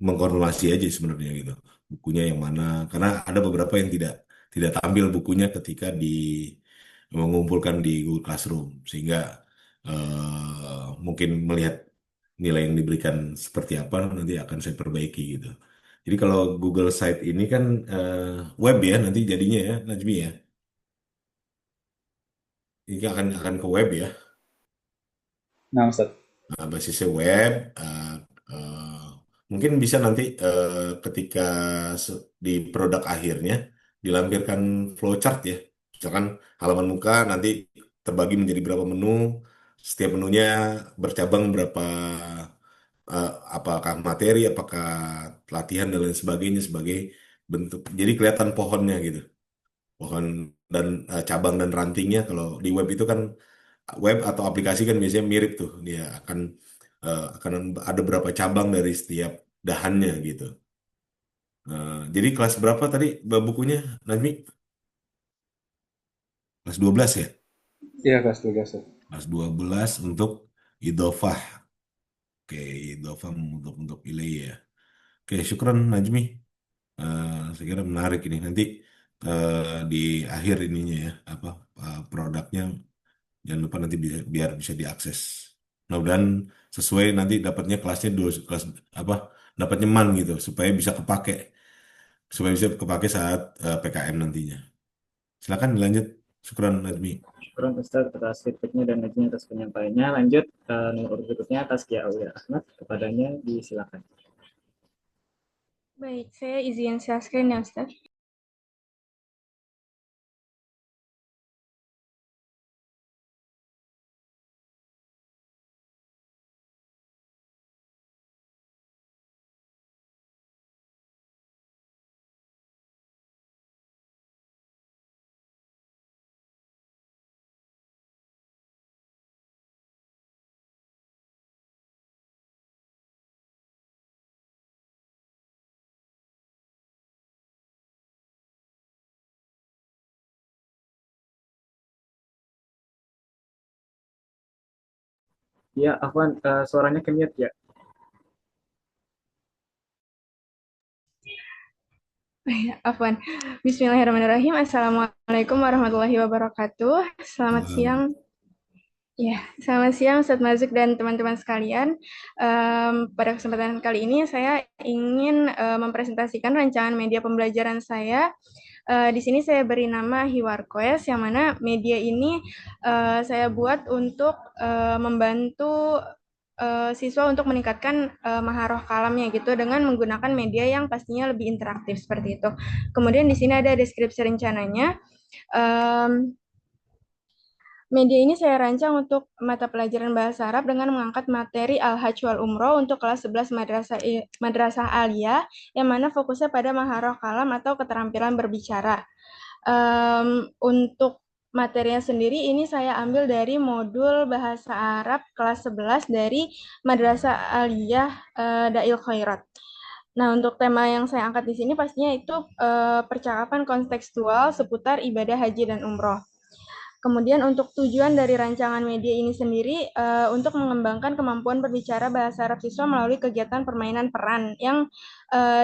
Speaker 2: mengkonfirmasi aja sebenarnya gitu. Bukunya yang mana? Karena ada beberapa yang tidak tampil bukunya ketika mengumpulkan di Google Classroom, sehingga mungkin melihat nilai yang diberikan seperti apa nanti akan saya perbaiki gitu. Jadi kalau Google Site ini kan web ya nanti jadinya ya Najmi ya. Ini akan ke web ya.
Speaker 8: Nah, Ustaz.
Speaker 2: Nah, basisnya web. Eh, Mungkin bisa nanti ketika di produk akhirnya dilampirkan flowchart ya. Misalkan halaman muka nanti terbagi menjadi berapa menu. Setiap menunya bercabang berapa, apakah materi, apakah latihan dan lain sebagainya sebagai bentuk. Jadi kelihatan pohonnya gitu. Pohon dan cabang dan rantingnya kalau di web itu kan web atau aplikasi kan biasanya mirip tuh dia akan ada berapa cabang dari setiap dahannya gitu. Jadi kelas berapa tadi bukunya Nazmi? Kelas 12 ya?
Speaker 8: Iya, kelas 12.
Speaker 2: Kelas 12 untuk idofah. Oke, idofah untuk ilai ya. Oke, syukran Najmi. Saya kira menarik ini nanti di akhir ininya ya apa produknya jangan lupa nanti biar bisa diakses. Mudah-mudahan sesuai nanti dapatnya kelasnya dua kelas apa dapat nyaman gitu supaya bisa kepake saat PKM nantinya. Silakan dilanjut. Syukran Nazmi.
Speaker 3: Syukur Ustaz atas feedbacknya dan Najmi atas penyampaiannya. Lanjut nomor berikutnya Taskia Aulia Ahmad. Kepadanya disilakan.
Speaker 1: Baik, saya izin share screen ya, Ustaz.
Speaker 3: Ya, Afwan, suaranya ke-mute ya.
Speaker 1: Afwan. Bismillahirrahmanirrahim. Assalamualaikum warahmatullahi wabarakatuh. Selamat siang. Ya, selamat siang Ustadz Mazik dan teman-teman sekalian. Pada kesempatan kali ini saya ingin mempresentasikan rancangan media pembelajaran saya. Di sini saya beri nama Hiwar Quest, yang mana media ini saya buat untuk membantu siswa untuk meningkatkan maharoh kalamnya gitu dengan menggunakan media yang pastinya lebih interaktif seperti itu. Kemudian di sini ada deskripsi rencananya. Media ini saya rancang untuk mata pelajaran bahasa Arab dengan mengangkat materi Al-Hajj wal Umroh untuk kelas 11 Madrasah Aliyah, yang mana fokusnya pada maharoh kalam atau keterampilan berbicara. Untuk materinya sendiri ini saya ambil dari modul bahasa Arab kelas 11 dari Madrasah Aliyah Dail Khairat. Nah, untuk tema yang saya angkat di sini pastinya itu percakapan kontekstual seputar ibadah haji dan umroh. Kemudian untuk tujuan dari rancangan media ini sendiri untuk mengembangkan kemampuan berbicara bahasa Arab siswa melalui kegiatan permainan peran yang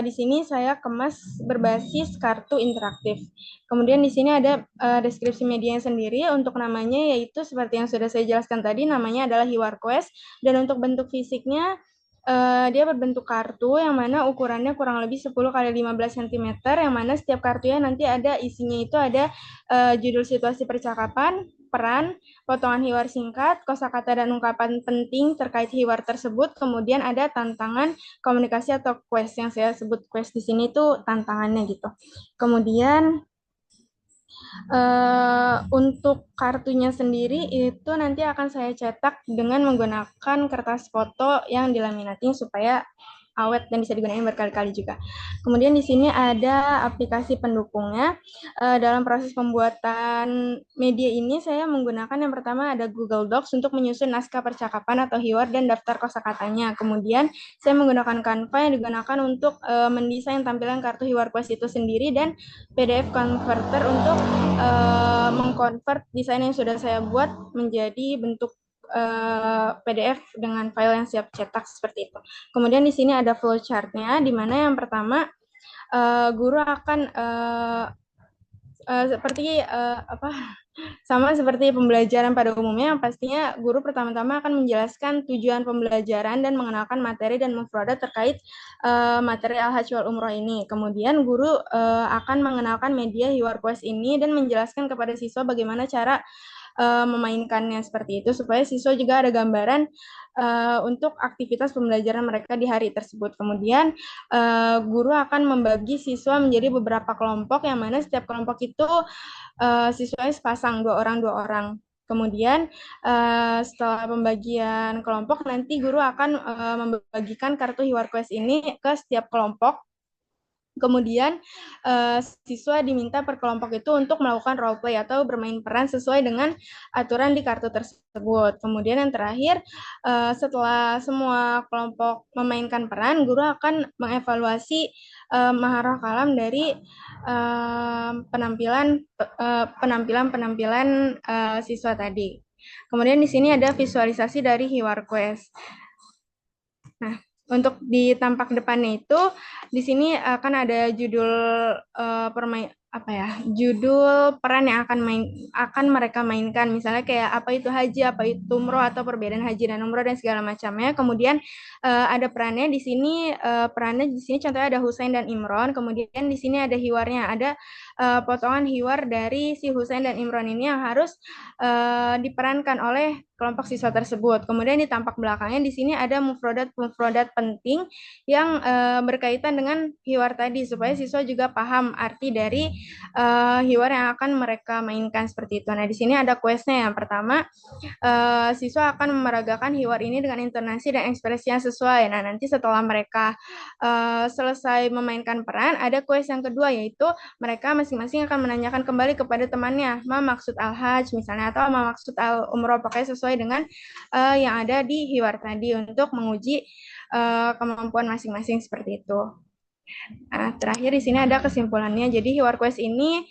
Speaker 1: di sini saya kemas berbasis kartu interaktif. Kemudian di sini ada deskripsi medianya sendiri. Untuk namanya yaitu seperti yang sudah saya jelaskan tadi, namanya adalah Hiwar Quest, dan untuk bentuk fisiknya dia berbentuk kartu yang mana ukurannya kurang lebih 10 kali 15 cm, yang mana setiap kartunya nanti ada isinya itu ada judul situasi percakapan, peran, potongan hiwar singkat, kosakata dan ungkapan penting terkait hiwar tersebut, kemudian ada tantangan komunikasi atau quest yang saya sebut quest di sini itu tantangannya gitu. Kemudian untuk kartunya sendiri itu nanti akan saya cetak dengan menggunakan kertas foto yang dilaminating supaya awet dan bisa digunakan berkali-kali juga. Kemudian di sini ada aplikasi pendukungnya. Dalam proses pembuatan media ini saya menggunakan yang pertama ada Google Docs untuk menyusun naskah percakapan atau hiwar dan daftar kosakatanya. Kemudian saya menggunakan Canva yang digunakan untuk mendesain tampilan kartu hiwar quest itu sendiri, dan PDF Converter untuk mengkonvert desain yang sudah saya buat menjadi bentuk PDF dengan file yang siap cetak seperti itu. Kemudian di sini ada flowchart-nya, di mana yang pertama guru akan seperti sama seperti pembelajaran pada umumnya, yang pastinya guru pertama-tama akan menjelaskan tujuan pembelajaran dan mengenalkan materi dan mufradat terkait materi Al-Hajj wal Umroh ini. Kemudian guru akan mengenalkan media Hiwar Quest ini dan menjelaskan kepada siswa bagaimana cara memainkannya seperti itu, supaya siswa juga ada gambaran untuk aktivitas pembelajaran mereka di hari tersebut. Kemudian guru akan membagi siswa menjadi beberapa kelompok, yang mana setiap kelompok itu siswanya sepasang, dua orang. Kemudian setelah pembagian kelompok, nanti guru akan membagikan kartu Hiwar Quest ini ke setiap kelompok. Kemudian siswa diminta per kelompok itu untuk melakukan role play atau bermain peran sesuai dengan aturan di kartu tersebut. Kemudian yang terakhir, setelah semua kelompok memainkan peran, guru akan mengevaluasi maharah kalam dari penampilan siswa tadi. Kemudian di sini ada visualisasi dari Hiwar Quest. Nah, untuk di tampak depannya itu di sini akan ada judul judul peran yang akan mereka mainkan, misalnya kayak apa itu haji, apa itu umroh, atau perbedaan haji dan umroh dan segala macamnya. Kemudian ada perannya di sini, contohnya ada Husain dan Imron. Kemudian di sini ada hiwarnya, ada potongan hiwar dari si Husain dan Imron ini yang harus diperankan oleh kelompok siswa tersebut. Kemudian di tampak belakangnya di sini ada mufrodat penting yang berkaitan dengan hiwar tadi, supaya siswa juga paham arti dari hiwar yang akan mereka mainkan seperti itu. Nah, di sini ada questnya. Yang pertama, siswa akan memeragakan hiwar ini dengan intonasi dan ekspresi yang sesuai. Nah, nanti setelah mereka selesai memainkan peran, ada quest yang kedua, yaitu mereka masing-masing akan menanyakan kembali kepada temannya, apa maksud Al-Hajj misalnya, atau apa maksud Al-Umroh, pakai sesuai dengan yang ada di hiwar tadi untuk menguji kemampuan masing-masing seperti itu. Nah, terakhir di sini ada kesimpulannya. Jadi Hiwar Quest ini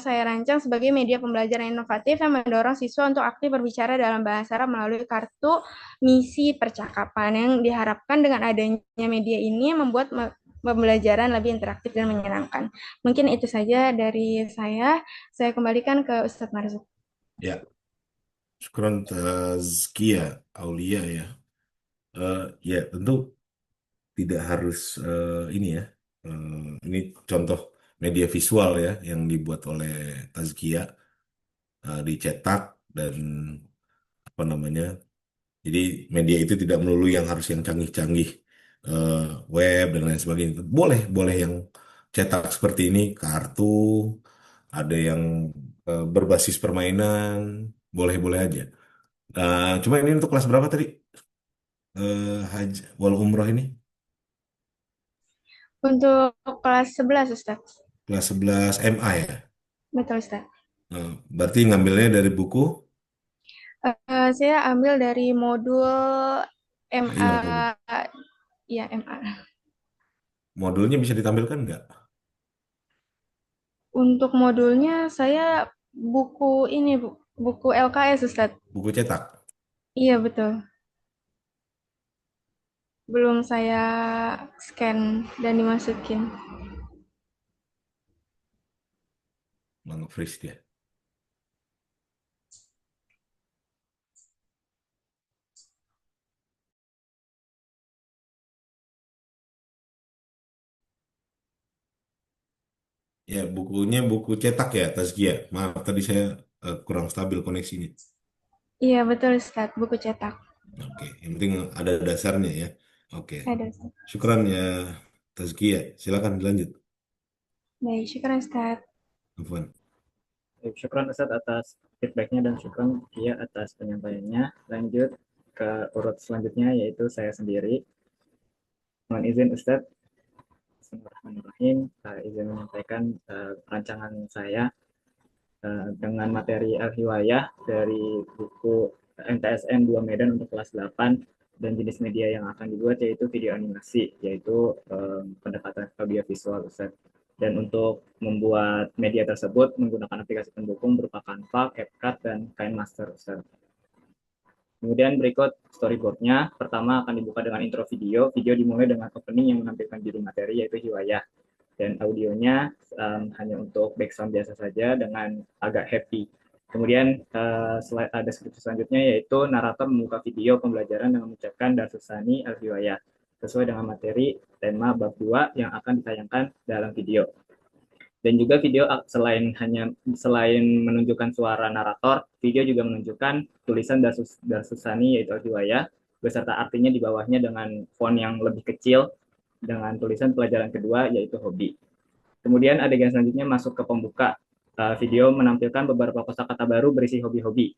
Speaker 1: saya rancang sebagai media pembelajaran inovatif yang mendorong siswa untuk aktif berbicara dalam bahasa Arab melalui kartu misi percakapan, yang diharapkan dengan adanya media ini membuat pembelajaran lebih interaktif dan menyenangkan. Mungkin itu saja dari saya. Saya kembalikan ke Ustadz Marzuki.
Speaker 2: Ya, syukron Tazkia Aulia ya. Ya, tentu tidak harus ini ya. Ini contoh media visual ya yang dibuat oleh Tazkia, dicetak dan apa namanya. Jadi media itu tidak melulu yang harus yang canggih-canggih, eh, web dan lain sebagainya. Boleh, boleh yang cetak seperti ini, kartu, ada yang berbasis permainan, boleh-boleh aja. Cuma ini untuk kelas berapa tadi? Haji wal umroh ini?
Speaker 1: Untuk kelas 11, Ustadz.
Speaker 2: Kelas 11 MA ya?
Speaker 1: Betul, Ustadz.
Speaker 2: Berarti ngambilnya dari buku
Speaker 1: Saya ambil dari modul MA,
Speaker 2: HI Makamu.
Speaker 1: ya MA.
Speaker 2: Modulnya bisa ditampilkan nggak?
Speaker 1: Untuk modulnya saya buku ini, buku LKS, Ustadz.
Speaker 2: Buku cetak.
Speaker 1: Iya, betul. Belum saya scan dan dimasukin.
Speaker 2: Freeze dia. Ya, bukunya buku cetak ya, Tazkia. Maaf, tadi saya kurang stabil koneksinya.
Speaker 1: Iya, betul Ustadz, buku cetak.
Speaker 2: Oke, yang penting ada dasarnya ya. Oke,
Speaker 1: Ada Ustadz.
Speaker 2: syukran ya, Tazkia. Silakan dilanjut,
Speaker 1: Baik, syukur Ustadz.
Speaker 2: Afwan.
Speaker 3: Baik, syukran Ustadz atas feedbacknya dan syukran Kia atas penyampaiannya. Lanjut ke urut selanjutnya yaitu saya sendiri. Mohon izin Ustadz, Bismillahirrahmanirrahim. Saya izin menyampaikan rancangan saya dengan materi Al-Hiwayah dari buku MTSN 2 Medan untuk kelas 8 dan jenis media yang akan dibuat yaitu video animasi, yaitu pendekatan audiovisual Ustaz. Dan untuk membuat media tersebut menggunakan aplikasi pendukung berupa Canva, CapCut, dan KineMaster Ustaz. Kemudian berikut storyboardnya. Pertama akan dibuka dengan intro video. Video dimulai dengan opening yang menampilkan judul materi yaitu Hiwayah. Dan audionya hanya untuk background biasa saja dengan agak happy. Kemudian ada deskripsi selanjutnya yaitu narator membuka video pembelajaran dengan mengucapkan Darsusani Al-Hiwayah sesuai dengan materi tema bab 2 yang akan ditayangkan dalam video. Dan juga video selain menunjukkan suara narator, video juga menunjukkan tulisan Darsusani yaitu Al-Hiwayah beserta artinya di bawahnya dengan font yang lebih kecil dengan tulisan pelajaran kedua yaitu hobi. Kemudian adegan selanjutnya masuk ke pembuka. Video menampilkan beberapa kosakata baru berisi hobi-hobi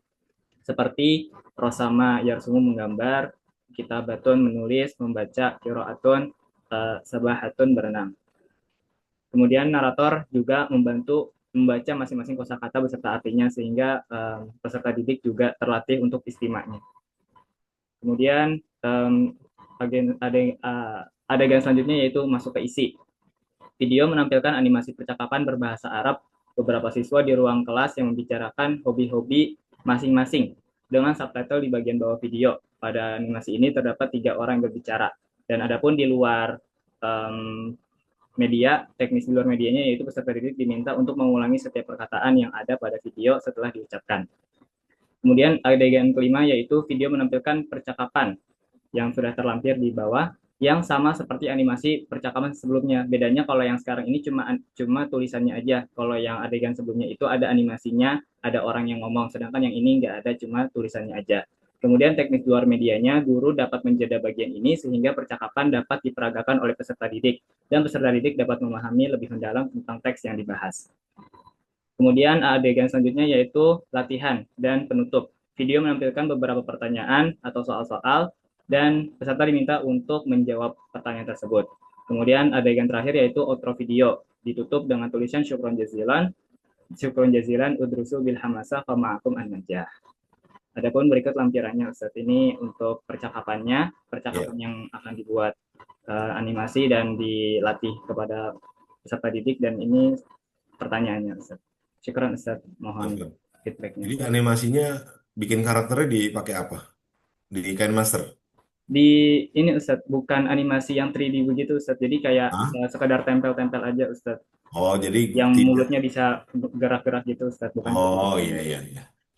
Speaker 3: seperti Rosama Yarsumu menggambar, Kitabatun menulis, membaca, Kiroatun, Sabahatun berenang. Kemudian narator juga membantu membaca masing-masing kosakata beserta artinya sehingga peserta didik juga terlatih untuk istimanya. Kemudian adegan selanjutnya yaitu masuk ke isi. Video menampilkan animasi percakapan berbahasa Arab beberapa siswa di ruang kelas yang membicarakan hobi-hobi masing-masing dengan subtitle di bagian bawah video. Pada animasi ini terdapat 3 orang yang berbicara. Dan adapun di luar media, teknis di luar medianya yaitu peserta didik diminta untuk mengulangi setiap perkataan yang ada pada video setelah diucapkan. Kemudian adegan kelima yaitu video menampilkan percakapan yang sudah terlampir di bawah yang sama seperti animasi percakapan sebelumnya. Bedanya kalau yang sekarang ini cuma tulisannya aja. Kalau yang adegan sebelumnya itu ada animasinya, ada orang yang ngomong. Sedangkan yang ini nggak ada, cuma tulisannya aja. Kemudian teknis luar medianya, guru dapat menjeda bagian ini sehingga percakapan dapat diperagakan oleh peserta didik. Dan peserta didik dapat memahami lebih mendalam tentang teks yang dibahas. Kemudian adegan selanjutnya yaitu latihan dan penutup. Video menampilkan beberapa pertanyaan atau soal-soal dan peserta diminta untuk menjawab pertanyaan tersebut. Kemudian adegan terakhir yaitu outro video, ditutup dengan tulisan syukron jazilan udrusu bil hamasa fama'akum an-najah. Adapun berikut lampirannya Ustaz, ini untuk percakapan yang akan dibuat animasi dan dilatih kepada peserta didik dan ini pertanyaannya Ustaz. Syukran Ustaz, mohon feedbacknya.
Speaker 2: Jadi animasinya bikin karakternya dipakai apa? Di KineMaster?
Speaker 3: Di ini Ustaz, bukan animasi yang 3D begitu Ustaz. Jadi kayak sekedar tempel-tempel aja Ustaz.
Speaker 2: Oh, jadi
Speaker 3: yang mulutnya bisa gerak-gerak gitu Ustaz, bukan?
Speaker 2: Oh, iya.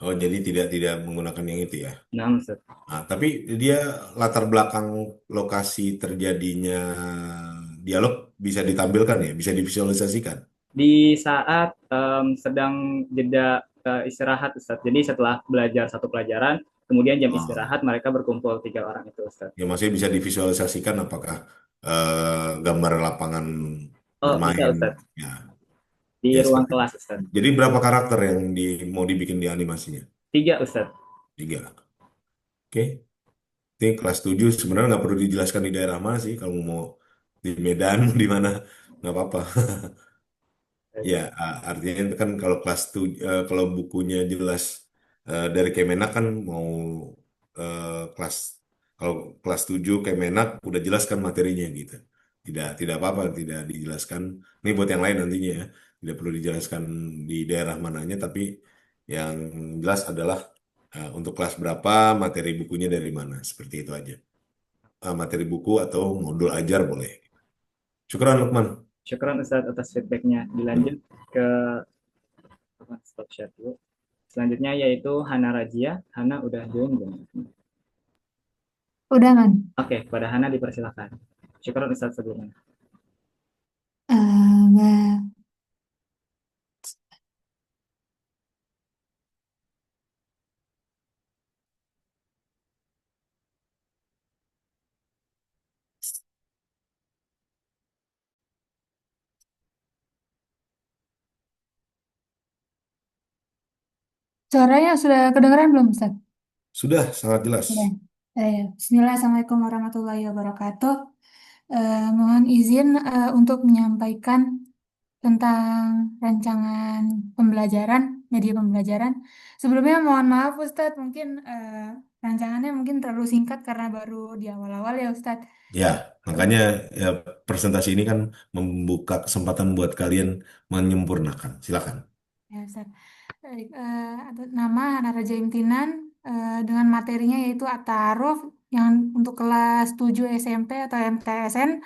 Speaker 2: Oh, jadi tidak menggunakan yang itu ya.
Speaker 3: Nah, Ustaz.
Speaker 2: Nah, tapi dia latar belakang lokasi terjadinya dialog bisa ditampilkan ya, bisa divisualisasikan.
Speaker 3: Di saat sedang jeda istirahat Ustaz. Jadi setelah belajar satu pelajaran, kemudian jam istirahat mereka berkumpul 3 orang itu Ustaz.
Speaker 2: Ya, maksudnya bisa divisualisasikan apakah gambar lapangan bermain.
Speaker 3: Bisa Ustaz.
Speaker 2: Ya.
Speaker 3: Di ruang kelas Ustaz.
Speaker 2: Jadi berapa karakter yang mau dibikin di animasinya?
Speaker 3: 3 Ustaz.
Speaker 2: 3. Oke. Ini kelas 7 sebenarnya nggak perlu dijelaskan di daerah mana sih, kalau mau di Medan di mana nggak apa-apa. Ya, artinya itu kan kalau kelas 7, kalau bukunya jelas dari Kemenak kan mau kelas, kalau kelas 7 Kemenak udah jelaskan materinya gitu. Tidak apa-apa tidak dijelaskan. Ini buat yang lain nantinya ya. Tidak perlu dijelaskan di daerah mananya, tapi yang jelas adalah untuk kelas berapa, materi bukunya dari mana, seperti itu aja. Materi buku atau modul ajar boleh. Syukran Lukman.
Speaker 3: Syukran Ustaz atas feedbacknya. Dilanjut ke stop share dulu. Selanjutnya yaitu Hana Rajia. Hana udah join belum?
Speaker 5: Udah kan?
Speaker 3: Oke, pada Hana dipersilakan. Syukran Ustaz sebelumnya.
Speaker 9: Suaranya sudah kedengeran belum, Ustaz?
Speaker 2: Sudah sangat jelas.
Speaker 9: Sudah. Bismillah, Assalamualaikum warahmatullahi wabarakatuh. Mohon izin untuk menyampaikan tentang rancangan pembelajaran, media pembelajaran. Sebelumnya mohon maaf Ustadz, mungkin rancangannya mungkin terlalu singkat karena baru di awal-awal ya Ustadz.
Speaker 2: Ya, makanya ya, presentasi ini kan membuka kesempatan buat kalian menyempurnakan. Silakan.
Speaker 9: Ya, Ustaz. Baik, atas nama Hana Raja Imtinan dengan materinya yaitu At-Ta'aruf yang untuk kelas 7 SMP atau MTSN.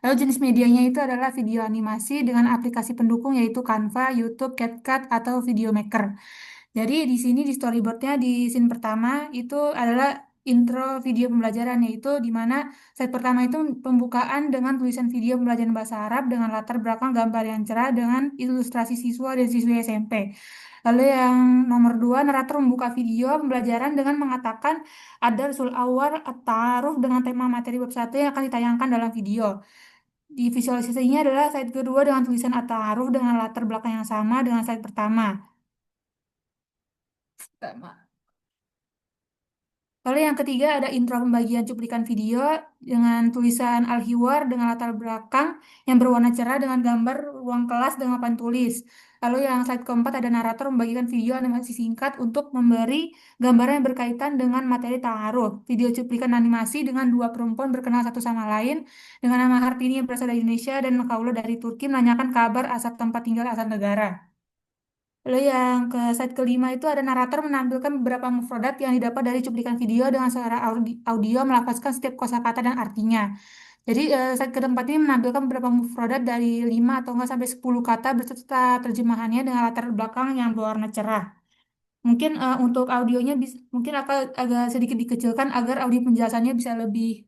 Speaker 9: Lalu jenis medianya itu adalah video animasi dengan aplikasi pendukung yaitu Canva, YouTube, CapCut, atau Video Maker. Jadi di sini di storyboardnya di scene pertama itu adalah intro video pembelajaran yaitu di mana slide pertama itu pembukaan dengan tulisan video pembelajaran bahasa Arab dengan latar belakang gambar yang cerah dengan ilustrasi siswa dan siswi SMP. Lalu yang nomor dua, narator membuka video pembelajaran dengan mengatakan ada Rasul Awal At-Ta'aruf dengan tema materi bab 1 yang akan ditayangkan dalam video. Di visualisasinya adalah slide kedua dengan tulisan At-Ta'aruf dengan latar belakang yang sama dengan slide pertama. Lalu yang ketiga ada intro pembagian cuplikan video dengan tulisan Al-Hiwar dengan latar belakang yang berwarna cerah dengan gambar ruang kelas dengan papan tulis. Lalu yang slide keempat ada narator membagikan video animasi singkat untuk memberi gambaran yang berkaitan dengan materi ta'aruf. Video cuplikan animasi dengan dua perempuan berkenal satu sama lain dengan nama Hartini yang berasal dari Indonesia dan Kaulo dari Turki menanyakan kabar asal tempat tinggal asal negara. Lalu yang ke slide kelima itu ada narator menampilkan beberapa mufradat yang didapat dari cuplikan video dengan suara audio melafazkan setiap kosakata dan artinya. Jadi slide keempat ini menampilkan beberapa mufradat dari 5 atau enggak sampai 10 kata beserta terjemahannya dengan latar belakang yang berwarna cerah. Mungkin untuk audionya mungkin agak sedikit dikecilkan agar audio penjelasannya bisa lebih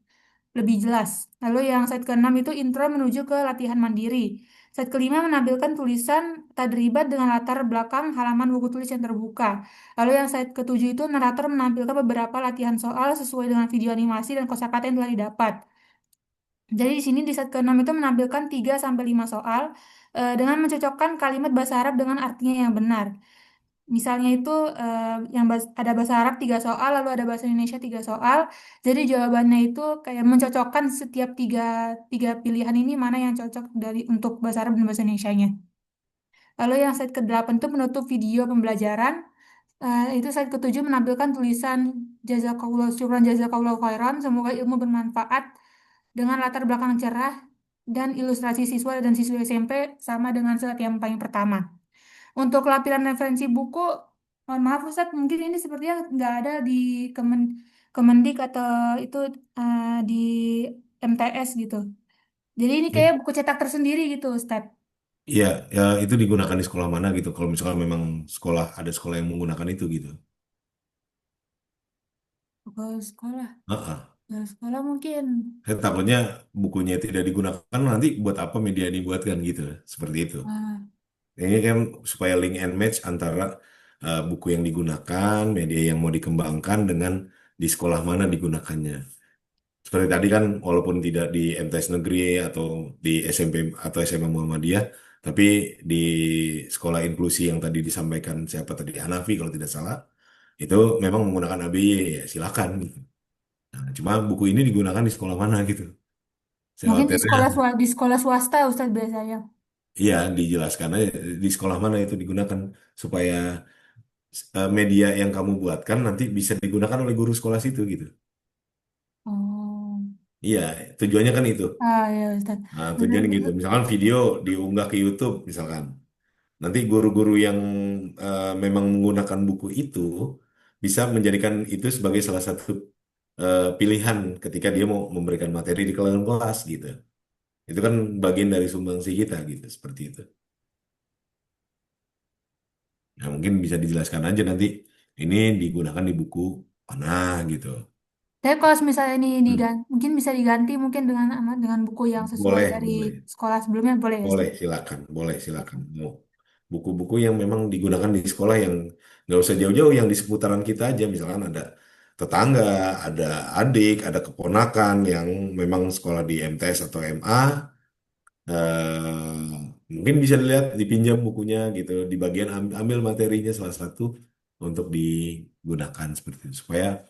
Speaker 9: jelas. Lalu yang slide keenam itu intro menuju ke latihan mandiri. Slide kelima menampilkan tulisan tadribat dengan latar belakang halaman buku tulis yang terbuka. Lalu yang slide ketujuh itu narator menampilkan beberapa latihan soal sesuai dengan video animasi dan kosakata yang telah didapat. Jadi di sini di slide keenam itu menampilkan 3 sampai 5 soal dengan mencocokkan kalimat bahasa Arab dengan artinya yang benar. Misalnya itu ada bahasa Arab 3 soal, lalu ada bahasa Indonesia 3 soal. Jadi jawabannya itu kayak mencocokkan setiap tiga pilihan ini mana yang cocok dari untuk bahasa Arab dan bahasa Indonesianya. Lalu yang slide ke-8 itu penutup video pembelajaran. Itu slide ke-7 menampilkan tulisan jazakallah syukran jazakallah khairan. Semoga ilmu bermanfaat dengan latar belakang cerah dan ilustrasi siswa dan siswi SMP sama dengan slide yang paling pertama. Untuk lampiran referensi buku, mohon maaf Ustadz, mungkin ini sepertinya nggak ada di Kemendik atau itu di MTS gitu. Jadi ini
Speaker 2: Ya,
Speaker 9: kayak buku cetak tersendiri gitu Ustadz.
Speaker 2: ya, ya, itu digunakan di sekolah mana gitu. Kalau misalkan memang ada sekolah yang menggunakan itu gitu.
Speaker 9: Buku sekolah,
Speaker 2: Heeh.
Speaker 9: buku sekolah mungkin.
Speaker 2: Saya takutnya bukunya tidak digunakan nanti buat apa media dibuatkan gitu, seperti itu.
Speaker 9: Ah,
Speaker 2: Ini kan supaya link and match antara buku yang digunakan, media yang mau dikembangkan dengan di sekolah mana digunakannya. Seperti tadi kan, walaupun tidak di MTS Negeri atau di SMP atau SMA Muhammadiyah, tapi di sekolah inklusi yang tadi disampaikan siapa tadi Hanafi kalau tidak salah, itu memang menggunakan ABY, ya silakan. Nah, cuma buku ini digunakan di sekolah mana gitu. Saya
Speaker 9: mungkin
Speaker 2: khawatirnya,
Speaker 9: di sekolah swasta Ustadz biasanya.
Speaker 2: iya dijelaskan aja di sekolah mana itu digunakan supaya media yang kamu buatkan nanti bisa digunakan oleh guru sekolah situ gitu.
Speaker 9: Oh,
Speaker 2: Iya, tujuannya kan itu.
Speaker 9: ya Ustadz.
Speaker 2: Nah,
Speaker 9: Bener,
Speaker 2: tujuannya gitu.
Speaker 9: bener.
Speaker 2: Misalkan video diunggah ke YouTube, misalkan. Nanti guru-guru yang memang menggunakan buku itu bisa menjadikan itu sebagai salah satu pilihan ketika dia mau memberikan materi di kelas gitu. Itu kan bagian dari sumbangsi kita gitu, seperti itu. Nah, mungkin bisa dijelaskan aja nanti ini digunakan di buku mana gitu.
Speaker 9: Tapi kalau misalnya ini
Speaker 2: Hmm.
Speaker 9: mungkin bisa diganti mungkin dengan buku yang sesuai
Speaker 2: Boleh,
Speaker 9: dari
Speaker 2: boleh.
Speaker 9: sekolah sebelumnya boleh ya
Speaker 2: Boleh,
Speaker 9: Ustaz?
Speaker 2: silakan. Boleh, silakan. Mau buku-buku yang memang digunakan di sekolah yang nggak usah jauh-jauh, yang di seputaran kita aja. Misalkan ada tetangga, ada adik, ada keponakan yang memang sekolah di MTS atau MA, mungkin bisa dilihat, dipinjam bukunya gitu. Di bagian ambil materinya salah satu. untuk digunakan seperti itu supaya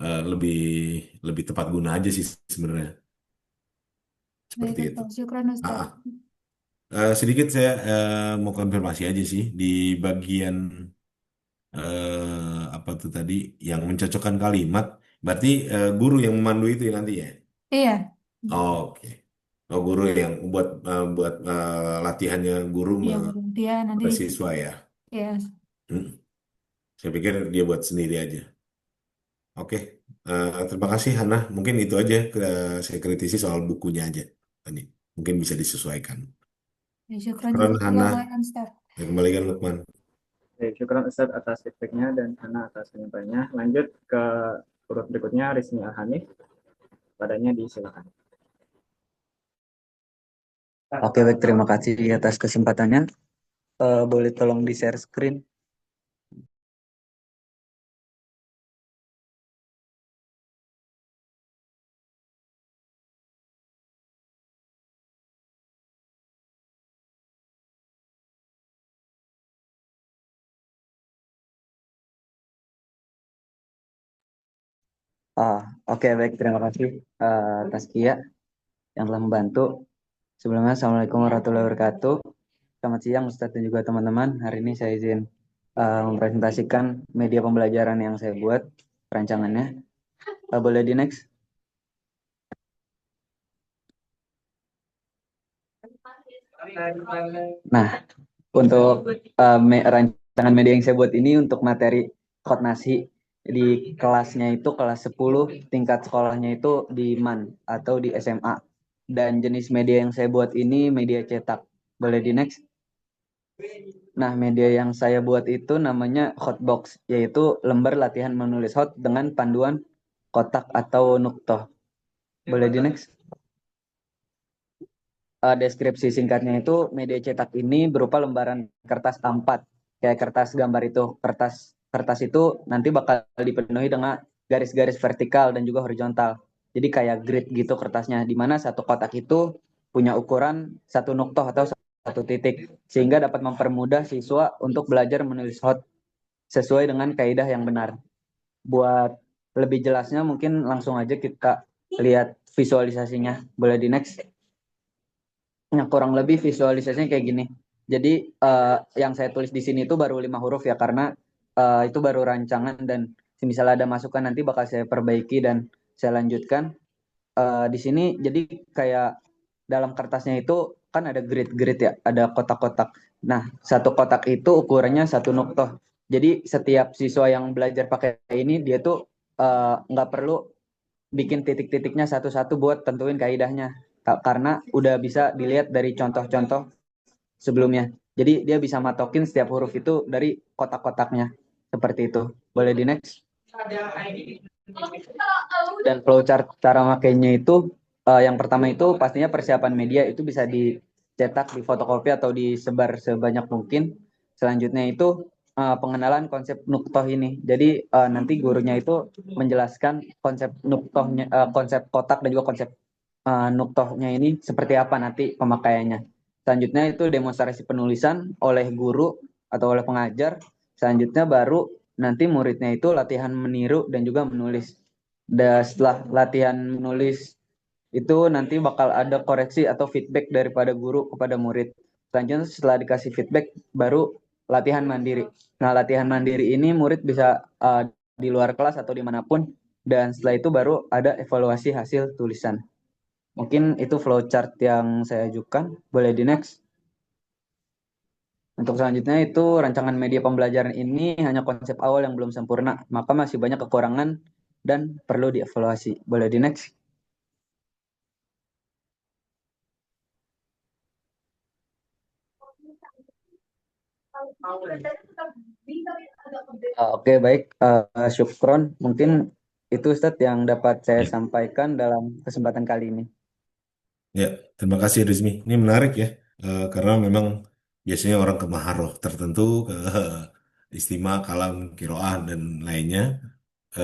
Speaker 2: lebih lebih tepat guna aja sih sebenarnya
Speaker 9: Baik,
Speaker 2: seperti itu.
Speaker 9: Ustaz. Syukran,
Speaker 2: Ah,
Speaker 9: Ustaz.
Speaker 2: ah. Sedikit saya mau konfirmasi aja sih di bagian apa tuh tadi yang mencocokkan kalimat, berarti guru yang memandu itu ya nanti ya.
Speaker 9: Iya,
Speaker 2: Oh, oke. Oh, guru yang buat latihannya guru
Speaker 9: iya betul. Dia nanti,
Speaker 2: ke siswa ya.
Speaker 9: ya,
Speaker 2: Hmm. Saya pikir dia buat sendiri aja. Oke, terima kasih Hana. Mungkin itu aja saya kritisi soal bukunya aja tadi. Mungkin bisa disesuaikan.
Speaker 9: ya syukran
Speaker 2: Syukran
Speaker 9: jazakallah
Speaker 2: Hana.
Speaker 9: khairan, Ustaz.
Speaker 2: Ya, kembalikan Lukman.
Speaker 3: Baik, syukur Ustadz atas feedbacknya dan Hana atas penyampaiannya. Lanjut ke urut berikutnya, Rizmi Alhanif. Padanya disilakan.
Speaker 10: Oke, baik. Terima kasih atas kesempatannya. Boleh tolong di-share screen? Oke, baik. Terima kasih atas Kia yang telah membantu. Sebelumnya, Assalamualaikum warahmatullahi wabarakatuh. Selamat siang, Ustadz dan juga teman-teman. Hari ini saya izin mempresentasikan media pembelajaran yang saya buat, rancangannya. Boleh di next? Nah, untuk rancangan media yang saya buat ini untuk materi Kotnasi di kelasnya itu kelas 10, tingkat sekolahnya itu di MAN atau di SMA. Dan jenis media yang saya buat ini media cetak. Boleh di next? Nah, media yang saya buat itu namanya Hotbox, yaitu lembar latihan menulis hot dengan panduan kotak atau nuktoh. Boleh di next? Deskripsi singkatnya itu media cetak ini berupa lembaran kertas A4, kayak kertas gambar itu. Kertas itu nanti bakal dipenuhi dengan garis-garis vertikal dan juga horizontal. Jadi kayak grid gitu kertasnya, di mana satu kotak itu punya ukuran satu nuktoh atau satu titik, sehingga dapat mempermudah siswa untuk belajar menulis hot sesuai dengan kaidah yang benar. Buat lebih jelasnya mungkin langsung aja kita lihat visualisasinya. Boleh di next? Nah, kurang lebih visualisasinya kayak gini. Jadi yang saya tulis di sini itu baru 5 huruf ya, karena itu baru rancangan dan misalnya ada masukan nanti bakal saya perbaiki dan saya lanjutkan. Di sini jadi kayak dalam kertasnya itu kan ada grid-grid ya, ada kotak-kotak. Nah, satu kotak itu ukurannya satu nuktoh. Jadi setiap siswa yang belajar pakai ini dia tuh nggak perlu bikin titik-titiknya satu-satu buat tentuin kaidahnya, karena udah bisa dilihat dari contoh-contoh sebelumnya. Jadi dia bisa matokin setiap huruf itu dari kotak-kotaknya seperti itu. Boleh di next? Dan flowchart cara makainya itu yang pertama itu pastinya persiapan media itu bisa dicetak, difotokopi atau disebar sebanyak mungkin. Selanjutnya itu pengenalan konsep nuktoh ini. Jadi nanti gurunya itu menjelaskan konsep nuktohnya, konsep kotak dan juga konsep nuktohnya ini seperti apa nanti pemakaiannya. Selanjutnya itu demonstrasi penulisan oleh guru atau oleh pengajar. Selanjutnya baru nanti muridnya itu latihan meniru dan juga menulis. Dan setelah latihan menulis itu nanti bakal ada koreksi atau feedback daripada guru kepada murid. Selanjutnya setelah dikasih feedback baru latihan mandiri. Nah, latihan mandiri ini murid bisa di luar kelas atau dimanapun, dan setelah itu baru ada evaluasi hasil tulisan. Mungkin itu flowchart yang saya ajukan. Boleh di next. Untuk selanjutnya itu rancangan media pembelajaran ini hanya konsep awal yang belum sempurna, maka masih banyak kekurangan dan perlu dievaluasi. Boleh di next. Oke, baik. Syukron. Mungkin itu Ustadz yang dapat saya
Speaker 2: Ya,
Speaker 10: sampaikan dalam kesempatan kali ini.
Speaker 2: ya, terima kasih Rizmi. Ini menarik ya, karena memang biasanya orang ke maharoh tertentu, ke istimewa, kalam, kiroah, dan lainnya,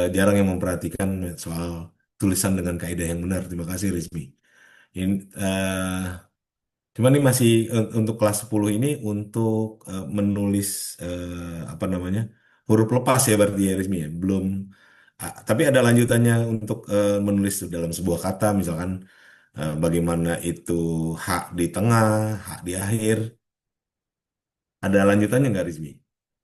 Speaker 2: jarang yang memperhatikan soal tulisan dengan kaidah yang benar. Terima kasih Rizmi. Ini, cuman ini masih untuk kelas 10 ini untuk menulis apa namanya huruf lepas ya berarti ya Rizmi ya. Belum, tapi ada lanjutannya untuk menulis dalam sebuah kata, misalkan bagaimana itu hak di tengah, hak di akhir. Ada lanjutannya nggak Rizmi?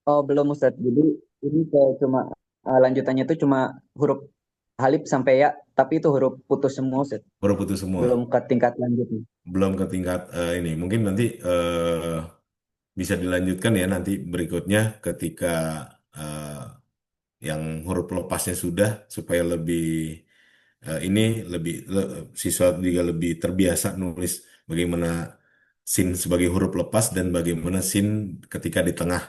Speaker 10: Oh, belum Ustadz. Jadi ini kayak cuma lanjutannya itu cuma huruf halif sampai ya, tapi itu huruf putus semua Ustadz.
Speaker 2: Huruf putus semua.
Speaker 10: Belum ke tingkat lanjutnya.
Speaker 2: Belum ke tingkat ini. Mungkin nanti bisa dilanjutkan ya nanti berikutnya ketika eh, yang huruf lepasnya sudah, supaya lebih ini lebih siswa juga lebih terbiasa nulis bagaimana sin sebagai huruf lepas dan bagaimana sin ketika di tengah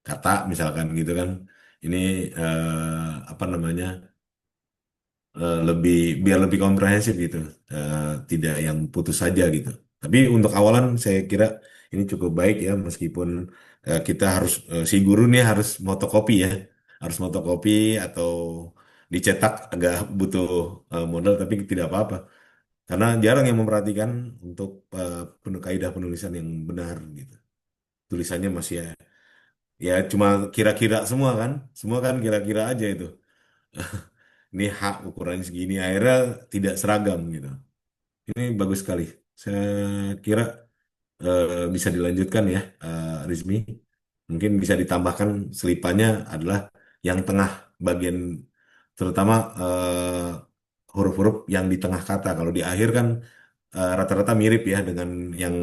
Speaker 2: kata misalkan gitu kan. Ini apa namanya, lebih biar lebih komprehensif gitu. Eh, Tidak yang putus saja gitu. Tapi untuk awalan saya kira ini cukup baik ya, meskipun kita harus si guru nih harus motokopi ya, harus motokopi atau dicetak, agak butuh modal, tapi tidak apa-apa karena jarang yang memperhatikan untuk kaidah penulisan yang benar gitu. Tulisannya masih ya, ya cuma kira-kira semua kan, semua kan kira-kira aja itu. Ini hak ukurannya segini, akhirnya tidak seragam gitu. Ini bagus sekali. Saya kira bisa dilanjutkan ya, Rizmi. Mungkin bisa ditambahkan selipannya adalah yang tengah bagian, terutama huruf-huruf yang di tengah kata. Kalau di akhir kan rata-rata mirip ya dengan yang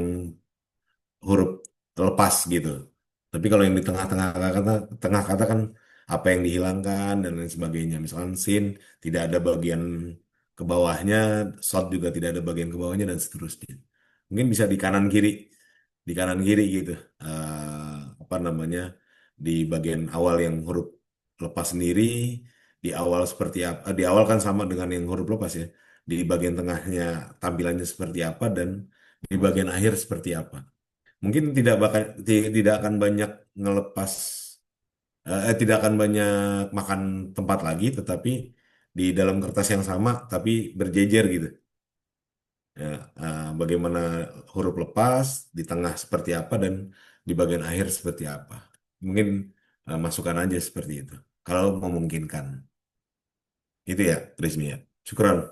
Speaker 2: huruf lepas gitu. Tapi kalau yang di tengah kata kan apa yang dihilangkan dan lain sebagainya. Misalkan sin tidak ada bagian ke bawahnya, short juga tidak ada bagian ke bawahnya dan seterusnya. Mungkin bisa di kanan kiri gitu. Apa namanya, di bagian awal yang huruf lepas sendiri, di awal seperti apa? Di awal kan sama dengan yang huruf lepas ya. Di bagian tengahnya tampilannya seperti apa dan di bagian akhir seperti apa. Mungkin tidak akan banyak ngelepas, tidak akan banyak makan tempat lagi, tetapi di dalam kertas yang sama tapi berjejer gitu. Ya, bagaimana huruf lepas di tengah seperti apa dan di bagian akhir seperti apa. Mungkin masukan aja seperti itu. Kalau memungkinkan. Itu ya, Rizmi ya. Syukran.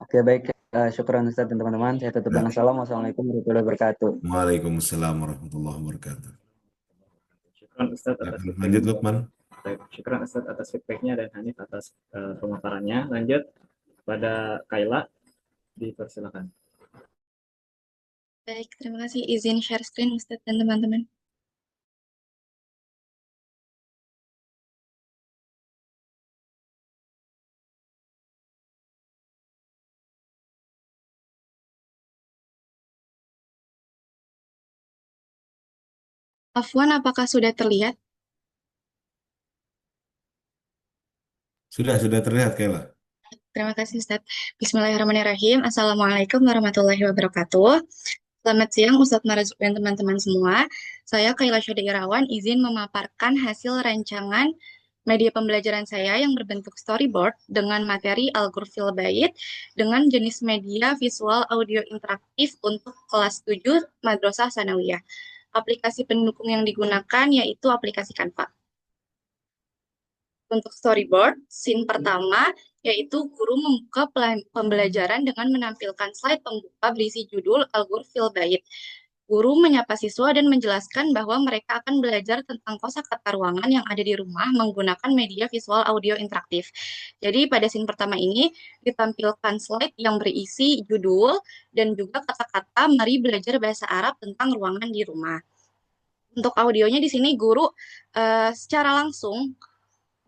Speaker 10: Oke, baik. Syukran Ustadz dan teman-teman. Saya tutup
Speaker 2: Ya.
Speaker 10: dengan salam. Wassalamualaikum warahmatullahi wabarakatuh.
Speaker 2: Waalaikumsalam warahmatullahi wabarakatuh.
Speaker 3: Syukran Ustadz atas
Speaker 2: Lanjut
Speaker 3: feedbacknya.
Speaker 2: Lukman.
Speaker 3: Baik, syukran Ustadz atas feedbacknya dan Hanif atas pemaparannya. Lanjut pada Kaila, dipersilakan.
Speaker 11: Baik, terima kasih. Izin share screen Ustadz dan teman-teman. Afwan, apakah sudah terlihat?
Speaker 2: Sudah terlihat Kayla.
Speaker 11: Terima kasih Ustadz. Bismillahirrahmanirrahim. Assalamualaikum warahmatullahi wabarakatuh. Selamat siang Ustadz Marzuki dan teman-teman semua. Saya Kaila Syada Irawan izin memaparkan hasil rancangan media pembelajaran saya yang berbentuk storyboard dengan materi Al-Ghurfil Bait dengan jenis media visual audio interaktif untuk kelas 7 Madrasah Sanawiyah. Aplikasi pendukung yang digunakan yaitu aplikasi Canva. Untuk storyboard, scene pertama yaitu guru membuka pembelajaran dengan menampilkan slide pembuka berisi judul Al-Ghurfil Bait. Guru menyapa siswa dan menjelaskan bahwa mereka akan belajar tentang kosakata ruangan yang ada di rumah menggunakan media visual audio interaktif. Jadi pada scene pertama ini ditampilkan slide yang berisi judul dan juga kata-kata mari belajar bahasa Arab tentang ruangan di rumah. Untuk audionya di sini guru secara langsung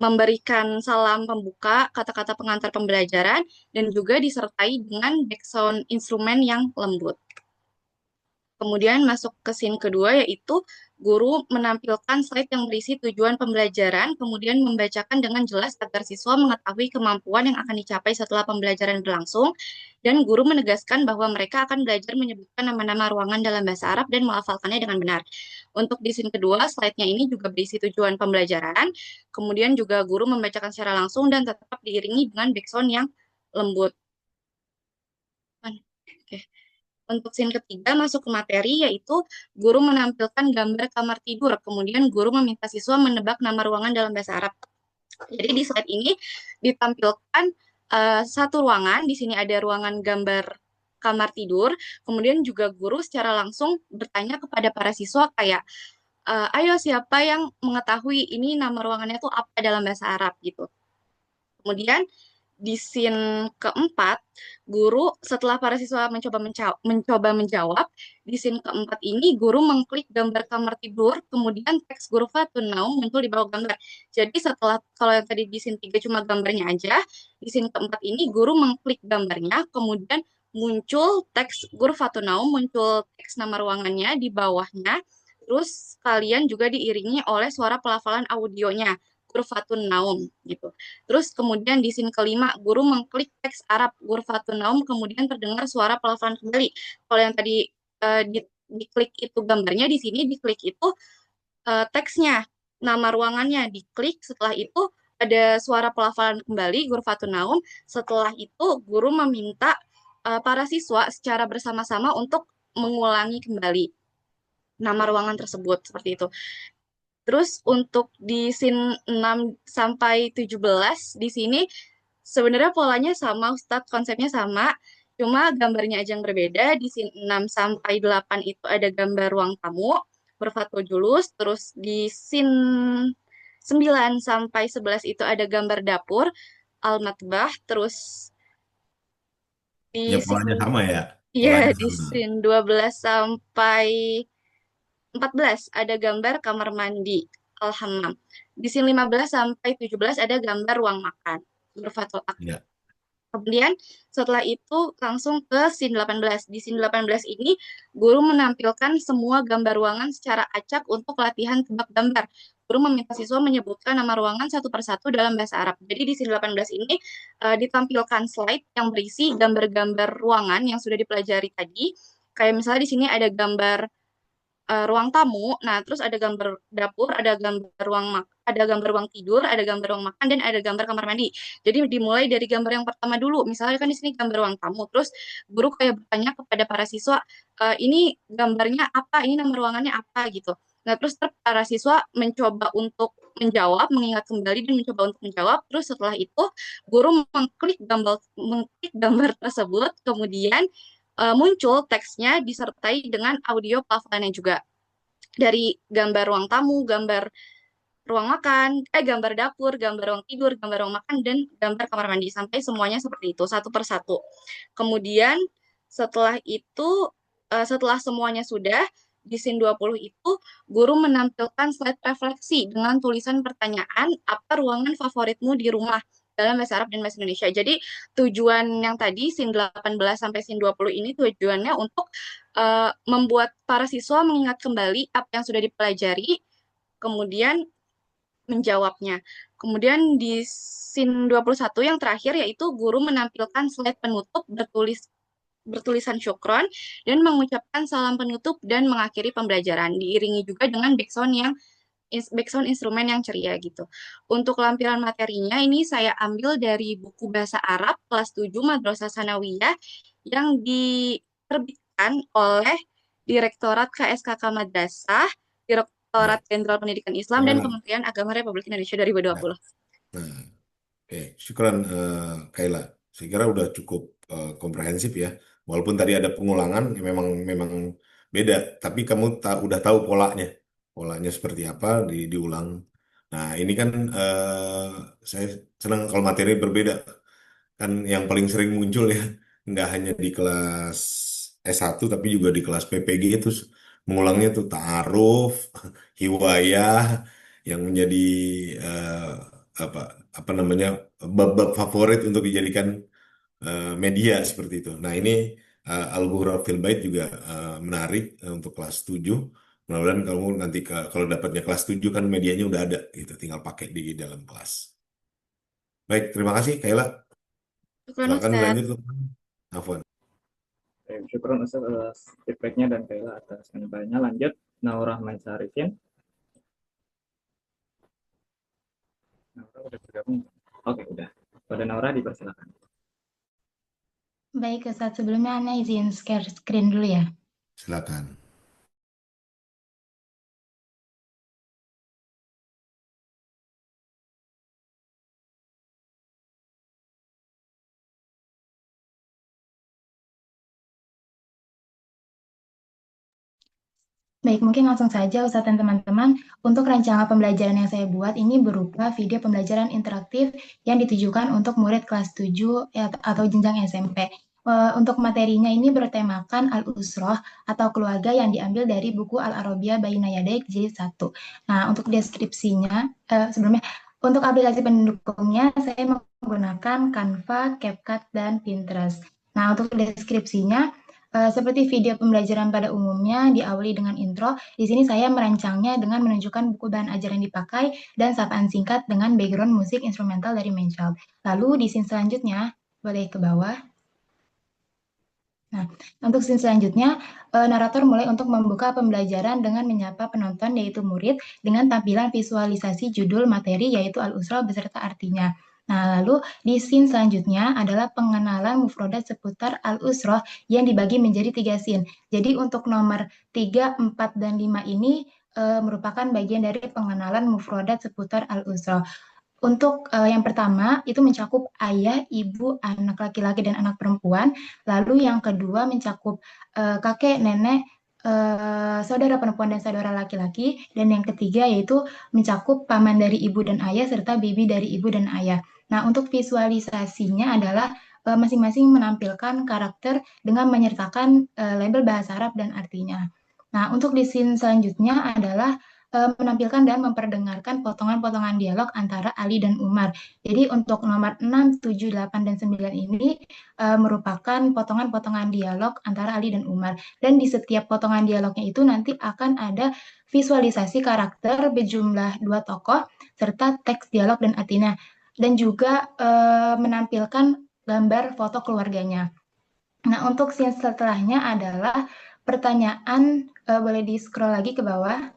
Speaker 11: memberikan salam pembuka, kata-kata pengantar pembelajaran, dan juga disertai dengan background instrumen yang lembut. Kemudian masuk ke scene kedua, yaitu guru menampilkan slide yang berisi tujuan pembelajaran, kemudian membacakan dengan jelas agar siswa mengetahui kemampuan yang akan dicapai setelah pembelajaran berlangsung, dan guru menegaskan bahwa mereka akan belajar menyebutkan nama-nama ruangan dalam bahasa Arab dan melafalkannya dengan benar. Untuk di scene kedua, slide-nya ini juga berisi tujuan pembelajaran, kemudian juga guru membacakan secara langsung dan tetap diiringi dengan background yang lembut. Oke. Untuk scene ketiga masuk ke materi, yaitu guru menampilkan gambar kamar tidur, kemudian guru meminta siswa menebak nama ruangan dalam bahasa Arab. Jadi di slide ini ditampilkan satu ruangan, di sini ada ruangan gambar kamar tidur, kemudian juga guru secara langsung bertanya kepada para siswa kayak, ayo siapa yang mengetahui ini nama ruangannya tuh apa dalam bahasa Arab gitu. Kemudian di scene keempat, guru setelah para siswa mencoba menjawab, di scene keempat ini guru mengklik gambar kamar tidur, kemudian teks Ghurfatun Naum muncul di bawah gambar. Jadi setelah, kalau yang tadi di scene 3 cuma gambarnya aja, di scene keempat ini guru mengklik gambarnya, kemudian muncul teks Ghurfatun Naum, muncul teks nama ruangannya di bawahnya, terus kalian juga diiringi oleh suara pelafalan audionya, Ghurfatun Naum gitu. Terus kemudian di scene kelima, guru mengklik teks Arab Ghurfatun Naum, kemudian terdengar suara pelafalan kembali. Kalau yang tadi diklik itu gambarnya, di sini diklik itu teksnya, nama ruangannya diklik, setelah itu ada suara pelafalan kembali Ghurfatun Naum. Setelah itu guru meminta para siswa secara bersama-sama untuk mengulangi kembali nama ruangan tersebut, seperti itu. Terus untuk di scene 6 sampai 17 di sini sebenarnya polanya sama, Ustadz, konsepnya sama, cuma gambarnya aja yang berbeda. Di scene 6 sampai 8 itu ada gambar ruang tamu, berfatwa julus, terus di scene 9 sampai 11 itu ada gambar dapur, al-matbah, terus
Speaker 2: Ya
Speaker 11: di
Speaker 2: polanya
Speaker 11: scene,
Speaker 2: sama ya,
Speaker 11: iya,
Speaker 2: polanya
Speaker 11: di
Speaker 2: sama.
Speaker 11: scene 12 sampai 14 ada gambar kamar mandi al-hammam. Di scene 15 sampai 17 ada gambar ruang makan berfatwa akbar.
Speaker 2: Ya.
Speaker 11: Kemudian setelah itu langsung ke scene 18. Di scene 18 ini guru menampilkan semua gambar ruangan secara acak untuk latihan tebak gambar. Guru meminta siswa menyebutkan nama ruangan satu persatu dalam bahasa Arab. Jadi di scene 18 ini ditampilkan slide yang berisi gambar-gambar ruangan yang sudah dipelajari tadi. Kayak misalnya di sini ada gambar ruang tamu, nah terus ada gambar dapur, ada gambar ruang tidur, ada gambar ruang makan, dan ada gambar kamar mandi. Jadi dimulai dari gambar yang pertama dulu. Misalnya kan di sini gambar ruang tamu, terus guru kayak bertanya kepada para siswa, ini gambarnya apa, ini nama ruangannya apa gitu. Nah terus para siswa mencoba untuk menjawab, mengingat kembali dan mencoba untuk menjawab. Terus setelah itu guru mengklik gambar tersebut, kemudian muncul teksnya disertai dengan audio pelafalannya juga. Dari gambar ruang tamu, gambar ruang makan, gambar dapur, gambar ruang tidur, gambar ruang makan, dan gambar kamar mandi. Sampai semuanya seperti itu, satu persatu. Kemudian setelah itu, setelah semuanya sudah, di scene 20 itu, guru menampilkan slide refleksi dengan tulisan pertanyaan, apa ruangan favoritmu di rumah? Dalam bahasa Arab dan bahasa Indonesia. Jadi tujuan yang tadi scene 18 sampai scene 20 ini tujuannya untuk membuat para siswa mengingat kembali apa yang sudah dipelajari, kemudian menjawabnya. Kemudian di scene 21 yang terakhir yaitu guru menampilkan slide penutup bertulisan syukron dan mengucapkan salam penutup dan mengakhiri pembelajaran. Diiringi juga dengan backsound instrumen yang ceria gitu. Untuk lampiran materinya ini saya ambil dari buku bahasa Arab kelas 7 Madrasah Sanawiyah yang diterbitkan oleh Direktorat KSKK Madrasah,
Speaker 2: Ya.
Speaker 11: Direktorat Jenderal Pendidikan Islam, dan
Speaker 2: Nah,
Speaker 11: Kementerian Agama Republik Indonesia
Speaker 2: nah,
Speaker 11: 2020.
Speaker 2: nah, oke, syukuran Kaila. Saya kira udah cukup komprehensif ya. Walaupun tadi ada pengulangan, ya memang memang beda. Tapi kamu udah tahu polanya, polanya seperti apa diulang. Nah, ini kan saya senang kalau materi berbeda. Kan yang paling sering muncul ya, nggak hanya di kelas S1 tapi juga di kelas PPG itu mengulangnya tuh ta'aruf, hiwayah yang menjadi eh, apa apa namanya bab-bab favorit untuk dijadikan media seperti itu. Nah, ini Al-Ghuraf fil Bait juga menarik untuk kelas 7. Mudah-mudahan kamu nanti kalau dapatnya kelas 7 kan medianya udah ada gitu, tinggal pakai di dalam kelas. Baik, terima kasih Kayla.
Speaker 11: Syukran
Speaker 2: Silakan
Speaker 11: Ustaz.
Speaker 2: dilanjut, Afwan.
Speaker 3: Syukur Ustaz atas feedbacknya dan Kayla atas penyampaiannya. Lanjut, Naura Maisa Arifin. Naura udah bergabung? Oke, udah. Pada Naura dipersilakan.
Speaker 5: Baik, Ustadz, sebelumnya Ana izin share screen dulu ya.
Speaker 2: Silakan.
Speaker 5: Baik, mungkin langsung saja Ustadz dan teman-teman. Untuk rancangan pembelajaran yang saya buat ini berupa video pembelajaran interaktif yang ditujukan untuk murid kelas 7 atau jenjang SMP. Untuk materinya ini bertemakan Al-Usroh atau keluarga yang diambil dari buku Al-Arabiyah Baina Yaday jilid 1. Nah, untuk deskripsinya, sebelumnya, untuk aplikasi pendukungnya saya menggunakan Canva, CapCut, dan Pinterest. Nah, untuk deskripsinya, seperti video pembelajaran pada umumnya, diawali dengan intro. Di sini saya merancangnya dengan menunjukkan buku bahan ajaran yang dipakai dan sapaan singkat dengan background musik instrumental dari Manchild. Lalu di scene selanjutnya, boleh ke bawah. Nah, untuk scene selanjutnya, narator mulai untuk membuka pembelajaran dengan menyapa penonton yaitu murid dengan tampilan visualisasi judul materi yaitu Al-Usra beserta artinya. Nah, lalu di scene selanjutnya adalah pengenalan mufrodat seputar Al-Usra yang dibagi menjadi 3 scene. Jadi untuk nomor 3, 4, dan 5 ini merupakan bagian dari pengenalan mufrodat seputar Al-Usra. Untuk yang pertama itu mencakup ayah, ibu, anak laki-laki dan anak perempuan. Lalu yang kedua mencakup kakek, nenek, saudara perempuan dan saudara laki-laki. Dan yang ketiga yaitu mencakup paman dari ibu dan ayah serta bibi dari ibu dan ayah. Nah, untuk visualisasinya adalah masing-masing menampilkan karakter dengan menyertakan label bahasa Arab dan artinya. Nah, untuk di scene selanjutnya adalah menampilkan dan memperdengarkan potongan-potongan dialog antara Ali dan Umar. Jadi untuk nomor 6, 7, 8, dan 9 ini merupakan potongan-potongan dialog antara Ali dan Umar. Dan di setiap potongan dialognya itu nanti akan ada visualisasi karakter berjumlah 2 tokoh serta teks dialog dan artinya. Dan juga menampilkan gambar foto keluarganya. Nah, untuk scene setelahnya adalah pertanyaan, boleh di-scroll lagi ke bawah.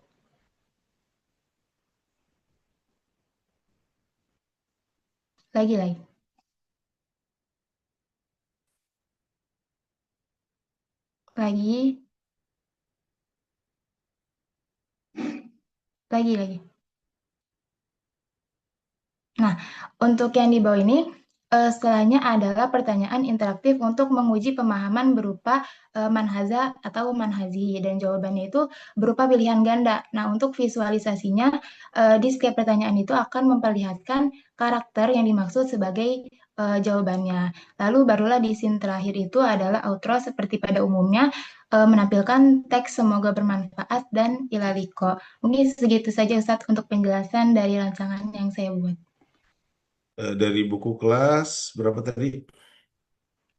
Speaker 5: Lagi. Lagi. Nah, untuk yang di bawah ini, setelahnya adalah pertanyaan interaktif untuk menguji pemahaman berupa manhaza atau manhazi, dan jawabannya itu berupa pilihan ganda. Nah, untuk visualisasinya, di setiap pertanyaan itu akan memperlihatkan karakter yang dimaksud sebagai jawabannya. Lalu barulah di scene terakhir itu adalah outro seperti pada umumnya, menampilkan teks semoga bermanfaat dan ilaliko. Mungkin segitu saja Ustadz untuk penjelasan dari rancangan yang saya buat.
Speaker 2: Dari buku kelas berapa tadi?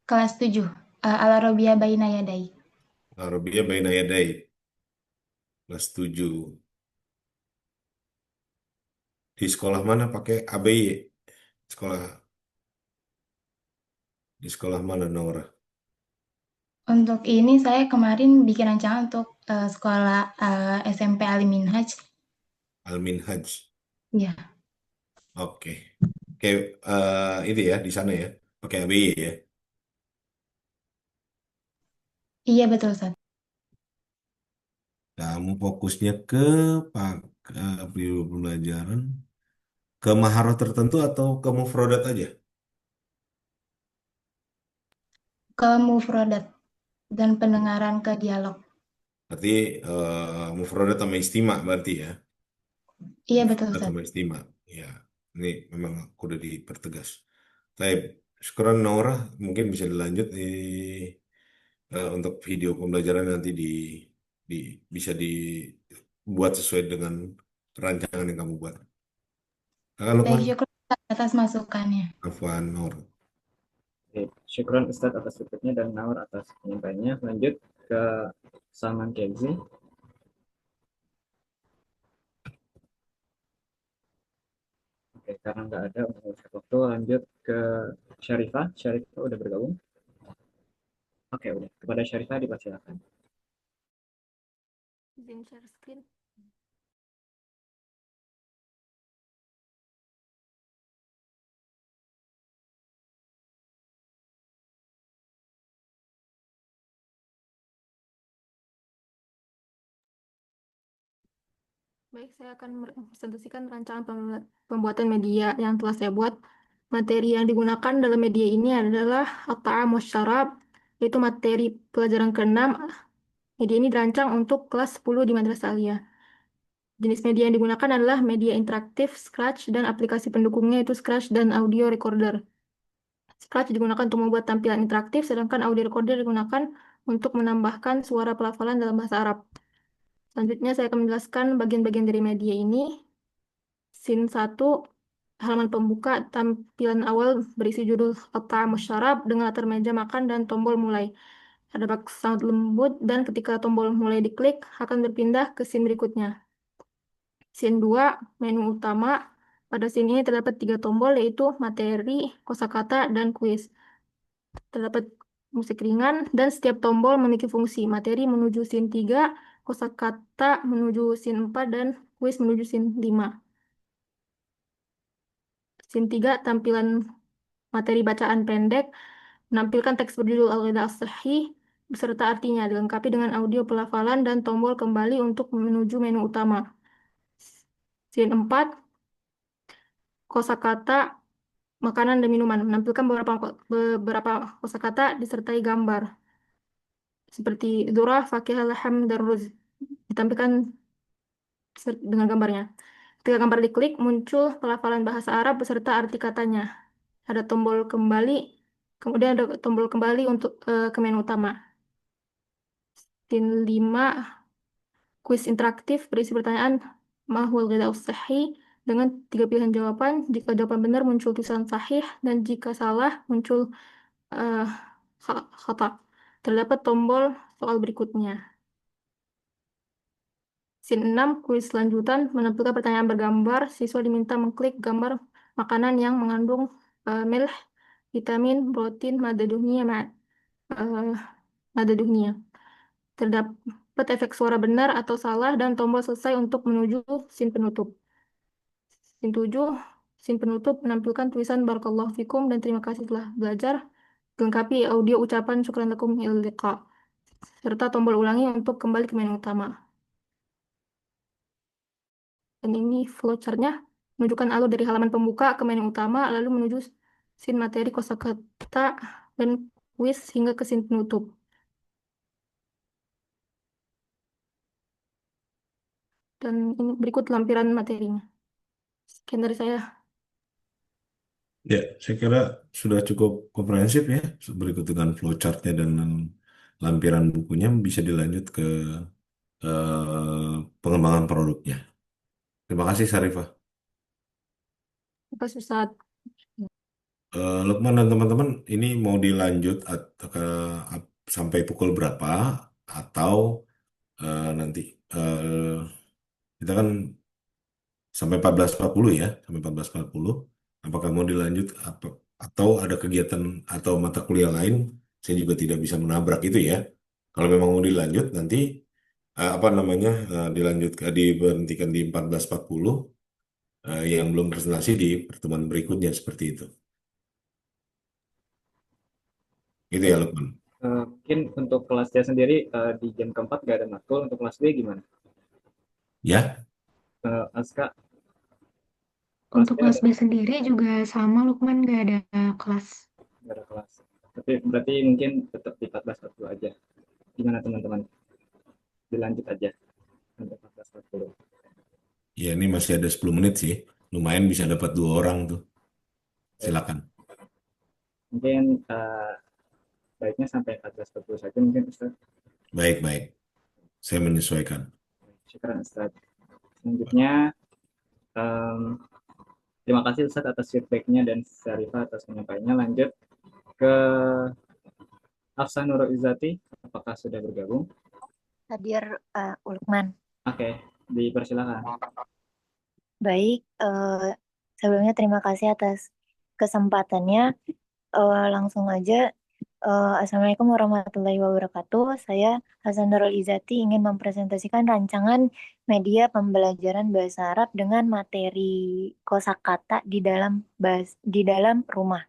Speaker 5: Kelas 7, Al-Arabiyah Baina Yaday.
Speaker 2: Arabia Baina Yaday. Kelas 7. Di sekolah mana pakai ABY? Sekolah di sekolah mana, Nora?
Speaker 5: Untuk ini saya kemarin bikin rancangan untuk sekolah SMP Ali Minhaj.
Speaker 2: Al-Minhaj.
Speaker 5: Ya,
Speaker 2: Oke. Oke, itu ya di sana ya. Pakai ABY ya.
Speaker 5: iya betul Ustaz.
Speaker 2: Kamu fokusnya ke pak video pembelajaran ke maharat tertentu atau ke mufrodat aja?
Speaker 5: Ke mufrodat dan pendengaran ke dialog.
Speaker 2: Berarti mufrodat sama istimak berarti ya.
Speaker 5: Iya betul
Speaker 2: Mufrodat
Speaker 5: Ustaz.
Speaker 2: sama istimak. Ya, ini memang aku udah dipertegas. Tapi sekarang Nora mungkin bisa dilanjut untuk video pembelajaran nanti di bisa dibuat sesuai dengan rancangan yang kamu buat. Kakak
Speaker 5: Baik,
Speaker 2: Lukman,
Speaker 5: syukur Ustaz atas masukannya.
Speaker 2: Afwan, Nora.
Speaker 3: Oke, syukron Ustadz atas inputnya dan Naur atas penyampaiannya. Lanjut ke Salman Kenzi. Oke, karena nggak ada untuk waktu, lanjut ke Syarifah. Syarifah udah bergabung? Oke, udah. Kepada Syarifah dipersilakan.
Speaker 9: Izin share screen. Baik, saya akan mempresentasikan rancangan pembuatan media yang telah saya buat. Materi yang digunakan dalam media ini adalah at-ta'am wasyarab, yaitu materi pelajaran ke-6. Media ini dirancang untuk kelas 10 di Madrasah Aliyah. Jenis media yang digunakan adalah media interaktif, Scratch, dan aplikasi pendukungnya itu Scratch dan audio recorder. Scratch digunakan untuk membuat tampilan interaktif, sedangkan audio recorder digunakan untuk menambahkan suara pelafalan dalam bahasa Arab. Selanjutnya saya akan menjelaskan bagian-bagian dari media ini. Scene 1, halaman pembuka, tampilan awal berisi judul At-Ta'am Wasyarab dengan latar meja makan dan tombol mulai. Ada sound lembut dan ketika tombol mulai diklik akan berpindah ke scene berikutnya. Scene 2, menu utama. Pada scene ini terdapat 3 tombol yaitu materi, kosakata, dan kuis. Terdapat musik ringan dan setiap tombol memiliki fungsi. Materi menuju scene 3, kosakata menuju scene 4, dan kuis menuju scene 5. Scene 3, tampilan materi bacaan pendek, menampilkan teks berjudul Al-Ghidha As-Sahih beserta artinya, dilengkapi dengan audio pelafalan dan tombol kembali untuk menuju menu utama. Scene 4, kosakata, makanan dan minuman, menampilkan beberapa kosakata disertai gambar, seperti dzurah, fakihah, laham, dan ruz, ditampilkan dengan gambarnya. Ketika gambar diklik, muncul pelafalan bahasa Arab beserta arti katanya. Ada tombol kembali, kemudian ada tombol kembali untuk ke menu utama. Scene 5, kuis interaktif berisi pertanyaan mahul ghidha sahih dengan 3 pilihan jawaban. Jika jawaban benar muncul tulisan sahih dan jika salah muncul uh, khata. Terdapat tombol soal berikutnya. Scene 6, kuis lanjutan menampilkan pertanyaan bergambar. Siswa diminta mengklik gambar makanan yang mengandung milh, vitamin, protein, mada dunia. Terdapat efek suara benar atau salah dan tombol selesai untuk menuju scene penutup. Scene 7, scene penutup menampilkan tulisan Barakallahu fikum dan terima kasih telah belajar, dilengkapi audio ucapan syukran lakum ilal liqa, serta tombol ulangi untuk kembali ke menu utama. Dan ini flowchartnya menunjukkan alur dari halaman pembuka ke menu utama, lalu menuju scene materi kosakata dan kuis hingga ke scene penutup. Dan ini berikut lampiran materinya. Sekian dari saya.
Speaker 2: Ya, saya kira sudah cukup komprehensif ya. Berikut dengan flowchartnya dan lampiran bukunya bisa dilanjut ke pengembangan produknya. Terima kasih Sarifah.
Speaker 9: Terima kasih Ustaz.
Speaker 2: Lukman dan teman-teman, ini mau dilanjut sampai pukul berapa atau nanti kita kan sampai 14.40 ya, sampai 14.40. Apakah mau dilanjut atau ada kegiatan atau mata kuliah lain? Saya juga tidak bisa menabrak itu ya. Kalau memang mau dilanjut nanti apa namanya dilanjut diberhentikan di 14.40 yang belum presentasi di pertemuan berikutnya seperti itu. Itu ya Lukman.
Speaker 3: Mungkin untuk kelas C sendiri di jam keempat nggak ada matkul, untuk kelas B gimana?
Speaker 2: Ya,
Speaker 3: Aska,
Speaker 5: Untuk
Speaker 3: B
Speaker 5: kelas
Speaker 3: ada
Speaker 5: B sendiri juga sama, Lukman, nggak ada kelas.
Speaker 3: nggak ada kelas. Tapi berarti mungkin tetap di 14.40 aja. Gimana teman-teman? Dilanjut aja sampai 14.40.
Speaker 2: ya ini masih ada 10 menit sih. Lumayan bisa dapat 2 orang tuh. Silakan.
Speaker 3: Mungkin baiknya sampai 14.40 saja mungkin Ustaz.
Speaker 2: Baik. Saya menyesuaikan.
Speaker 3: Syukur Ustaz. Selanjutnya terima kasih Ustaz atas feedbacknya dan Syarifah atas penyampaiannya. Lanjut ke Afsan Nurul Izzati, apakah sudah bergabung?
Speaker 12: Hadir Lukman.
Speaker 3: Oke, dipersilakan.
Speaker 12: Baik, sebelumnya terima kasih atas kesempatannya. Langsung aja. Assalamualaikum warahmatullahi wabarakatuh. Saya Hasan Nurul Izzati ingin mempresentasikan rancangan media pembelajaran bahasa Arab dengan materi kosakata di dalam rumah.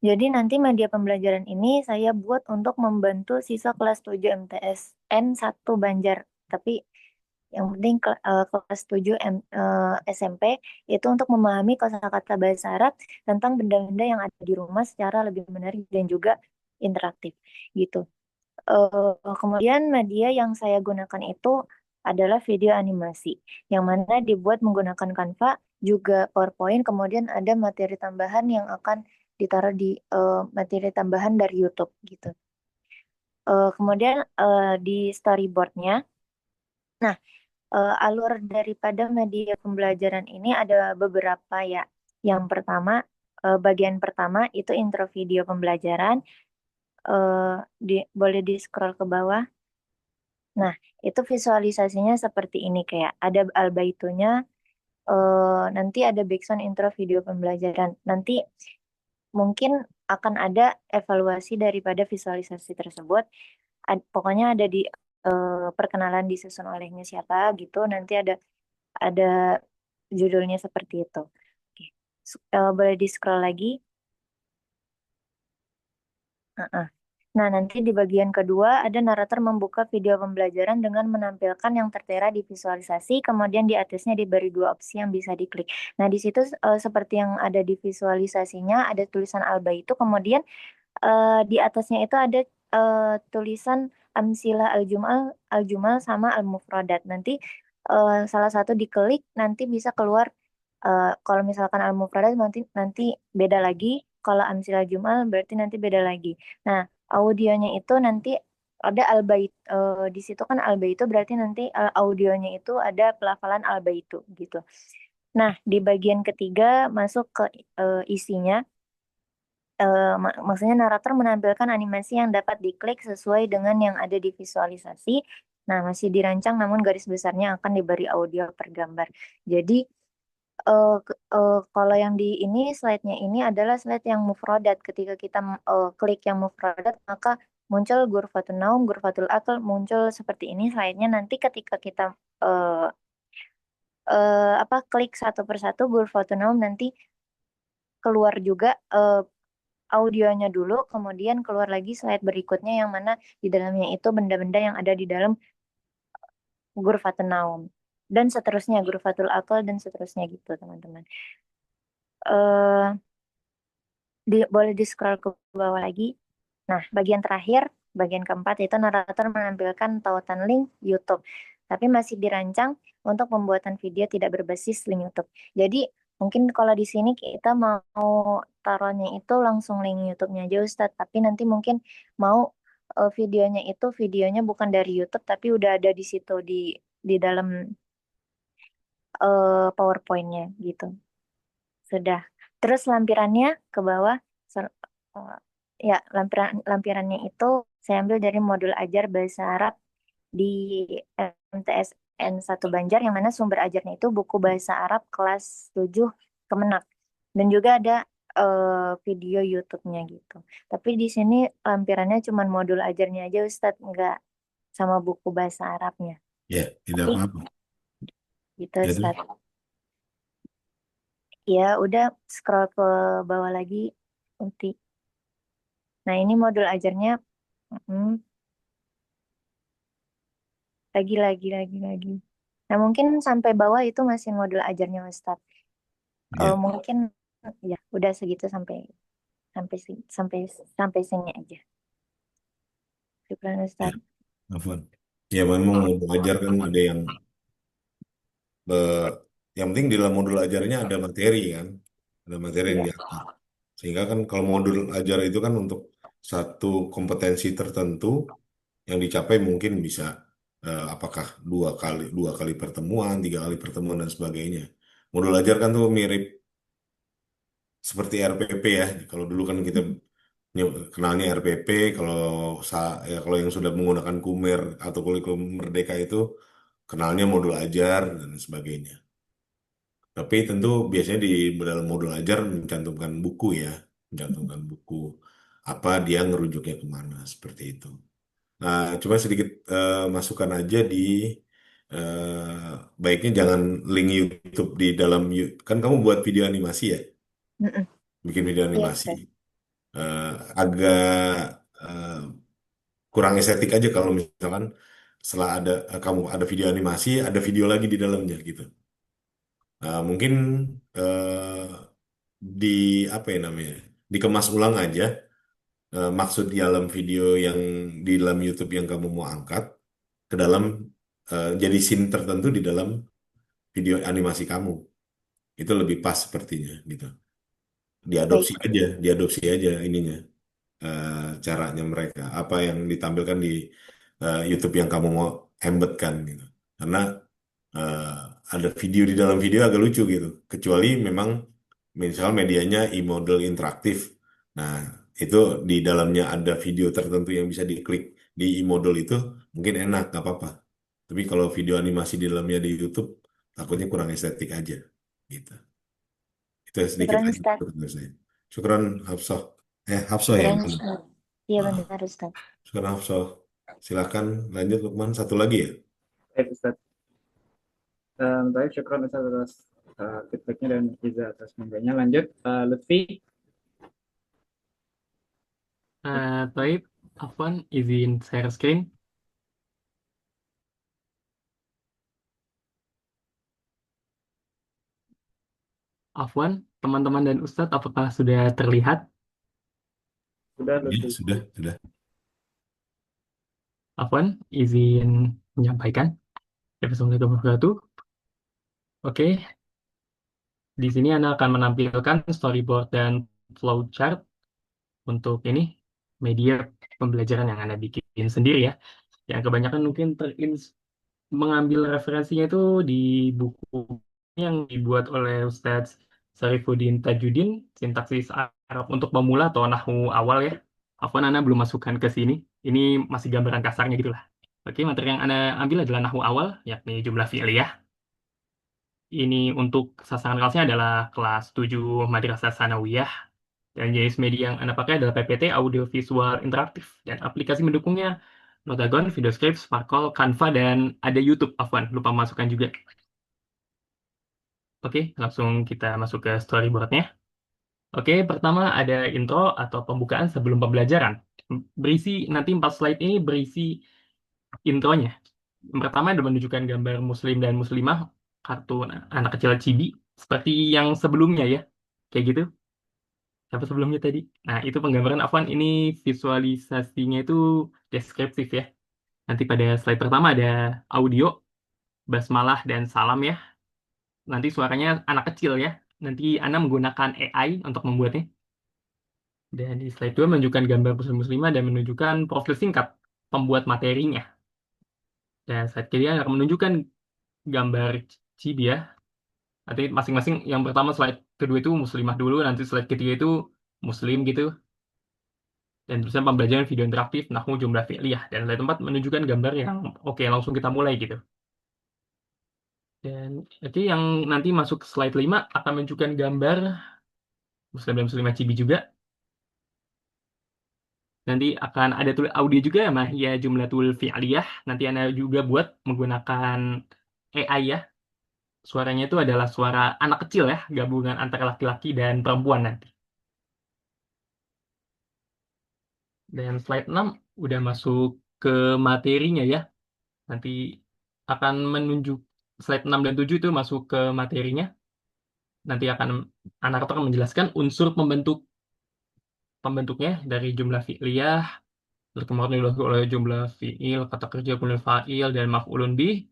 Speaker 12: Jadi nanti media pembelajaran ini saya buat untuk membantu siswa kelas 7 MTSN 1 Banjar. Tapi Yang penting kelas 7 SMP itu untuk memahami kosakata bahasa Arab tentang benda-benda yang ada di rumah secara lebih menarik dan juga interaktif gitu. Kemudian media yang saya gunakan itu adalah video animasi, yang mana dibuat menggunakan Canva, juga PowerPoint, kemudian ada materi tambahan yang akan ditaruh di materi tambahan dari YouTube gitu. Kemudian di storyboardnya, nah alur daripada media pembelajaran ini ada beberapa ya. Yang pertama, bagian pertama itu intro video pembelajaran, boleh di scroll ke bawah. Nah, itu visualisasinya seperti ini, kayak ada albaitunya, nanti ada background intro video pembelajaran. Nanti mungkin akan ada evaluasi daripada visualisasi tersebut. Pokoknya ada di perkenalan disusun olehnya siapa gitu. Nanti ada judulnya seperti itu. Oke. Boleh di scroll lagi. Heeh. Nah, nanti di bagian kedua ada narator membuka video pembelajaran dengan menampilkan yang tertera di visualisasi, kemudian di atasnya diberi dua opsi yang bisa diklik. Nah, di situ seperti yang ada di visualisasinya ada tulisan alba itu, kemudian di atasnya itu ada tulisan amsilah al-jumal sama al-mufradat. Nanti salah satu diklik nanti bisa keluar, kalau misalkan al-mufradat nanti beda lagi, kalau amsilah jumal berarti nanti beda lagi. Nah, audionya itu nanti ada al-bait, di situ kan al-bait itu berarti nanti audionya itu ada pelafalan al-bait itu gitu. Nah, di bagian ketiga masuk ke isinya. Maksudnya narator menampilkan animasi yang dapat diklik sesuai dengan yang ada di visualisasi. Nah, masih dirancang namun garis besarnya akan diberi audio per gambar. Jadi kalau yang di ini slide-nya ini adalah slide yang mufradat. Ketika kita klik yang mufradat, maka muncul ghurfatun naum, ghurfatul akal, muncul seperti ini slide-nya. Nanti ketika kita klik satu persatu ghurfatun naum, nanti keluar juga audionya dulu, kemudian keluar lagi slide berikutnya yang mana di dalamnya itu benda-benda yang ada di dalam ghurfatun naum. Dan seterusnya, ghurfatul akal, dan seterusnya gitu, teman-teman. eh Boleh di scroll ke bawah lagi. Nah, bagian terakhir, bagian keempat itu narator menampilkan tautan link YouTube. Tapi masih dirancang untuk pembuatan video tidak berbasis link YouTube. Jadi mungkin kalau di sini kita mau taruhnya itu langsung link YouTube-nya aja Ustadz. Tapi nanti mungkin mau videonya bukan dari YouTube tapi udah ada di situ di dalam PowerPoint-nya gitu. Sudah. Terus lampirannya ke bawah. Eh, Ya, lampirannya itu saya ambil dari modul ajar bahasa Arab di MTSN 1 Banjar, yang mana sumber ajarnya itu buku bahasa Arab kelas 7 Kemenak. Dan juga ada video YouTube-nya gitu. Tapi di sini lampirannya cuma modul ajarnya aja Ustadz, nggak sama buku bahasa Arabnya.
Speaker 2: Ya, tidak
Speaker 12: Oke,
Speaker 2: apa-apa.
Speaker 12: gitu
Speaker 2: Ya, itu.
Speaker 12: Ustadz. Ya, udah scroll ke bawah lagi, Uti. Nah, ini modul ajarnya. Mm, lagi. Nah, mungkin sampai bawah itu masih modul ajarnya Ustadz.
Speaker 2: Ya,
Speaker 12: Mungkin ya udah segitu sampai sampai si- sampai sampai sini aja. Syukran
Speaker 2: ya,
Speaker 12: Ustadz.
Speaker 2: Afwan. Ya, memang mau belajar kan ada eh, yang penting di dalam modul ajarnya ada materi kan, ada materi yang
Speaker 12: Iya.
Speaker 2: diangkat. Sehingga kan kalau modul ajar itu kan untuk satu kompetensi tertentu yang dicapai mungkin bisa apakah dua kali pertemuan, tiga kali pertemuan dan sebagainya. Modul ajar kan tuh mirip seperti RPP ya. Kalau dulu kan kita kenalnya RPP, kalau kalau yang sudah menggunakan Kumer atau kurikulum Merdeka itu kenalnya modul ajar dan sebagainya. Tapi tentu biasanya di dalam modul ajar mencantumkan buku ya, mencantumkan buku apa dia ngerujuknya kemana seperti itu. Nah, cuma sedikit masukan aja baiknya jangan link YouTube di dalam kan kamu buat video animasi ya,
Speaker 12: Mm-mm.
Speaker 2: bikin video
Speaker 12: Iya
Speaker 2: animasi.
Speaker 12: Ustadz.
Speaker 2: Agak eh, kurang estetik aja kalau misalkan setelah kamu ada video animasi, ada video lagi di dalamnya gitu. Mungkin eh, di apa ya namanya, dikemas ulang aja maksud di dalam video yang di dalam YouTube yang kamu mau angkat ke dalam jadi scene tertentu di dalam video animasi kamu. Itu lebih pas sepertinya gitu.
Speaker 12: Baik.
Speaker 2: Diadopsi aja ininya, eh, caranya mereka, apa yang ditampilkan di YouTube yang kamu mau embedkan gitu. Karena eh, ada video di dalam video agak lucu gitu. Kecuali memang misal medianya e-model interaktif. Nah, itu di dalamnya ada video tertentu yang bisa diklik di e-model itu mungkin enak, nggak apa-apa. Tapi kalau video animasi di dalamnya di YouTube, takutnya kurang estetik aja gitu. Itu sedikit
Speaker 12: Syukran
Speaker 2: aja
Speaker 12: Ustaz.
Speaker 2: menurut saya. Syukran Hafsah. Hafsah ya.
Speaker 12: Syukran Ustaz. Iya
Speaker 2: Ah,
Speaker 12: benar Ustaz.
Speaker 2: Syukran Hafsah. Silakan lanjut Lukman, satu lagi ya.
Speaker 3: Baik, Ustaz. Baik, syukran Ustaz atas feedbacknya dan Iza atas mengganya. Lanjut, Lutfi.
Speaker 13: Taib, Afwan, izin share screen. Afwan, teman-teman dan Ustadz, apakah sudah terlihat?
Speaker 3: Sudah,
Speaker 2: Ya,
Speaker 3: Lutfi.
Speaker 2: sudah.
Speaker 13: Afwan, izin menyampaikan. Assalamualaikum warahmatullahi wabarakatuh. Oke, di sini Anda akan menampilkan storyboard dan flowchart untuk ini media pembelajaran yang Anda bikin sendiri ya. Yang kebanyakan mungkin mengambil referensinya itu di buku yang dibuat oleh Ustadz Sarifuddin Tajudin, sintaksis Arab untuk pemula atau nahwu awal ya. Afwan, Anda belum masukkan ke sini. Ini masih gambaran kasarnya gitu lah. Oke, materi yang Anda ambil adalah nahwu awal, yakni jumlah fi'liyah. Ini untuk sasaran kelasnya adalah kelas 7 Madrasah Sanawiyah. Dan jenis media yang Anda pakai adalah PPT, audio visual interaktif. Dan aplikasi mendukungnya Notagon, VideoScript, Sparkle, Canva, dan ada YouTube. Afwan, lupa masukkan juga. Oke, langsung kita masuk ke storyboardnya. Oke, pertama ada intro atau pembukaan sebelum pembelajaran. Berisi, nanti 4 slide ini berisi intronya. Yang pertama ada menunjukkan gambar muslim dan muslimah, kartun anak kecil cibi, seperti yang sebelumnya ya. Kayak gitu. Apa sebelumnya tadi? Nah, itu penggambaran Afwan, ini visualisasinya itu deskriptif ya. Nanti pada slide pertama ada audio, basmalah, dan salam ya. Nanti suaranya anak kecil ya. Nanti Anda menggunakan AI untuk membuatnya. Dan di slide 2 menunjukkan gambar muslim-muslimah dan menunjukkan profil singkat pembuat materinya. Dan slide ketiga akan menunjukkan gambar cibi ya. Nanti masing-masing yang pertama slide kedua itu muslimah dulu, nanti slide ketiga itu muslim gitu. Dan tulisan pembelajaran video interaktif, nahwu jumlah fi'liyah. Dan slide 4 menunjukkan gambar yang oke, langsung kita mulai gitu. Dan oke, yang nanti masuk ke slide 5 akan menunjukkan gambar muslim dan muslimah cibi juga. Nanti akan ada audio juga ya, Mah, ya jumlatul fi'liyah. Nanti Anda juga buat menggunakan AI ya. Suaranya itu adalah suara anak kecil ya, gabungan antara laki-laki dan perempuan nanti. Dan slide 6 udah masuk ke materinya ya. Nanti akan menunjuk slide 6 dan 7 itu masuk ke materinya. Nanti akan anak akan menjelaskan unsur pembentuknya dari jumlah fi'liyah, berkembang oleh jumlah fi'il, kata kerja, kemudian fa'il, dan maf'ulun bih,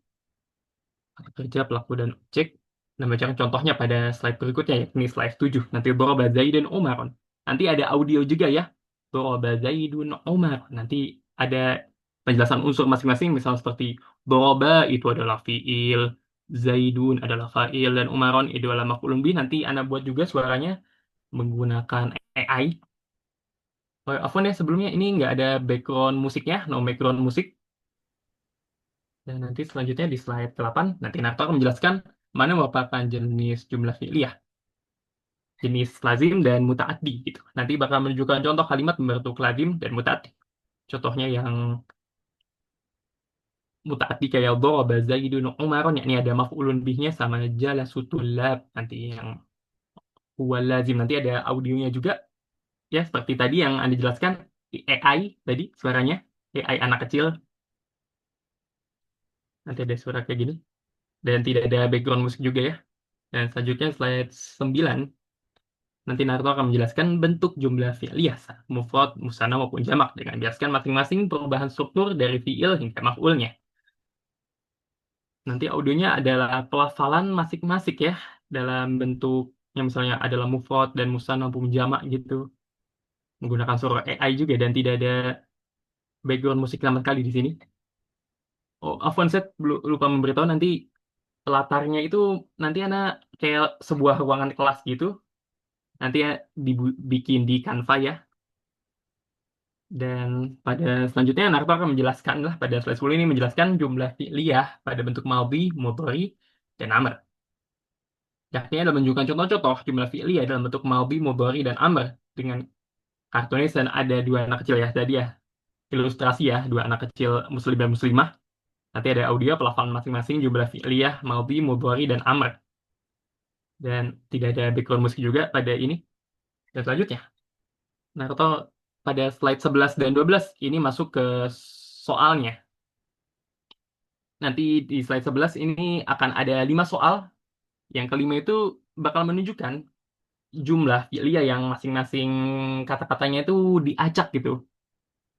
Speaker 13: kata kerja, pelaku, dan objek. Nah, bacakan contohnya pada slide berikutnya, yakni slide 7. Nanti Doroba Zaidun Umaron. Nanti ada audio juga ya. Doroba Zaidun Umar. Nanti ada penjelasan unsur masing-masing, misal seperti Doroba itu adalah fi'il, Zaidun adalah fa'il, dan Umaron itu adalah maf'ulun bih. Nanti Anda buat juga suaranya menggunakan AI. Oh, Afwan ya, sebelumnya ini nggak ada background musiknya, no background musik. Dan nanti selanjutnya di slide 8, nanti Naktor menjelaskan mana merupakan jenis jumlah fi'liyah, jenis lazim dan muta'addi gitu. Nanti bakal menunjukkan contoh kalimat berbentuk lazim dan muta'addi. Contohnya yang muta'addi kayak daraba Zaidun Umaron, yakni ada maf'ulun bihnya sama jalasutulab. Nanti yang huwa lazim, nanti ada audionya juga. Ya, seperti tadi yang Anda jelaskan, AI tadi suaranya, AI anak kecil. Nanti ada suara kayak gini. Dan tidak ada background musik juga ya. Dan selanjutnya slide 9. Nanti Naruto akan menjelaskan bentuk jumlah fi'liyah, mufrad, musanna maupun jamak dengan menjelaskan masing-masing perubahan struktur dari fi'il hingga maf'ulnya. Nanti audionya adalah pelafalan masing-masing ya dalam bentuk yang misalnya adalah mufrad dan musanna maupun jamak gitu. Menggunakan suara AI juga dan tidak ada background musik sama sekali di sini. Oh, Afwan, saya lupa memberitahu nanti latarnya itu nanti anak kayak sebuah ruangan kelas gitu. Nanti ya dibikin di Canva ya. Dan pada selanjutnya Naruto akan menjelaskan lah pada slide 10 ini menjelaskan jumlah fi'liyah pada bentuk madhi, mudhari, dan amr. Yakni adalah menunjukkan contoh-contoh jumlah fi'liyah dalam bentuk madhi, mudhari, dan amr dengan kartunis dan ada dua anak kecil ya tadi ya ilustrasi ya dua anak kecil muslim dan muslimah. Nanti ada audio pelafalan masing-masing jumlah fi'liyah, madhi, mudhari, dan amr. Dan tidak ada background musik juga pada ini. Dan selanjutnya Naruto pada slide 11 dan 12 ini masuk ke soalnya. Nanti di slide 11 ini akan ada 5 soal. Yang kelima itu bakal menunjukkan jumlah fi'liyah yang masing-masing kata-katanya itu diacak gitu.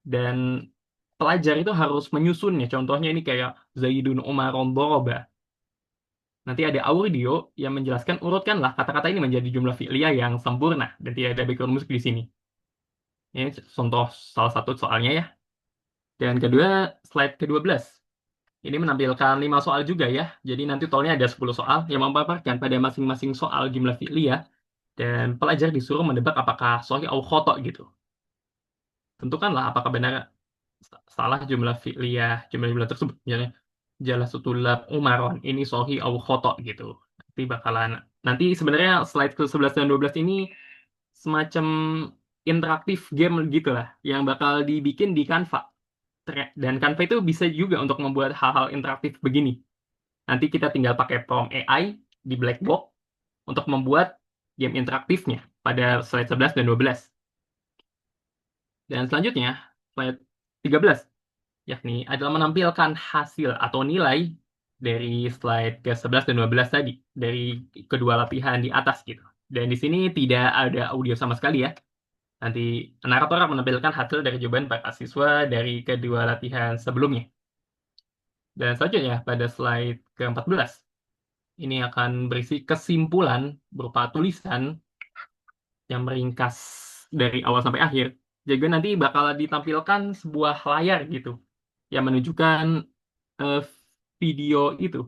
Speaker 13: Dan pelajar itu harus menyusunnya. Contohnya ini kayak Zaidun Umaron Doroba. Nanti ada audio yang menjelaskan urutkanlah kata-kata ini menjadi jumlah fi'liyah yang sempurna. Dan tidak ada background musik di sini. Ini contoh salah satu soalnya ya. Dan kedua, slide ke-12. Ini menampilkan 5 soal juga ya. Jadi nanti totalnya ada 10 soal yang memaparkan pada masing-masing soal jumlah fi'liyah. Dan pelajar disuruh menebak apakah sahih atau khotok gitu. Tentukanlah apakah benar salah jumlah fi'liyah, jumlah tersebut. Misalnya, Jalasutulab Umaron, ini sahih atau khotok gitu. Nanti sebenarnya slide ke-11 dan 12 ini semacam interaktif game gitu lah. Yang bakal dibikin di Canva. Dan Canva itu bisa juga untuk membuat hal-hal interaktif begini. Nanti kita tinggal pakai prompt AI di Blackbox untuk membuat game interaktifnya pada slide 11 dan 12. Dan selanjutnya, slide 13, yakni adalah menampilkan hasil atau nilai dari slide ke-11 dan 12 tadi, dari kedua latihan di atas gitu. Dan di sini tidak ada audio sama sekali ya. Nanti narator akan menampilkan hasil dari jawaban para siswa dari kedua latihan sebelumnya. Dan selanjutnya pada slide ke-14, ini akan berisi kesimpulan berupa tulisan yang meringkas dari awal sampai akhir. Jadi nanti bakal ditampilkan sebuah layar gitu yang menunjukkan eh, video itu,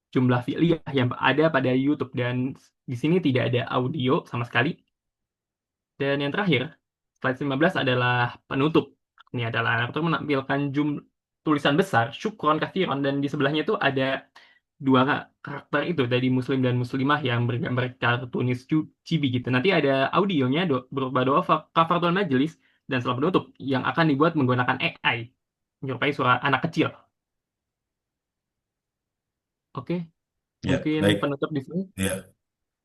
Speaker 13: jumlah fi'liyah yang ada pada YouTube dan di sini tidak ada audio sama sekali. Dan yang terakhir, slide 15 adalah penutup. Ini adalah Naruto menampilkan tulisan besar, syukron kathiron, dan di sebelahnya itu ada dua karakter itu dari Muslim dan Muslimah yang bergambar kartunis chibi gitu. Nanti ada audionya berupa doa kafaratul majelis dan setelah penutup yang akan dibuat menggunakan AI menyerupai suara anak kecil. Oke,
Speaker 2: Ya,
Speaker 13: mungkin
Speaker 2: baik.
Speaker 13: penutup di sini.
Speaker 2: Ya,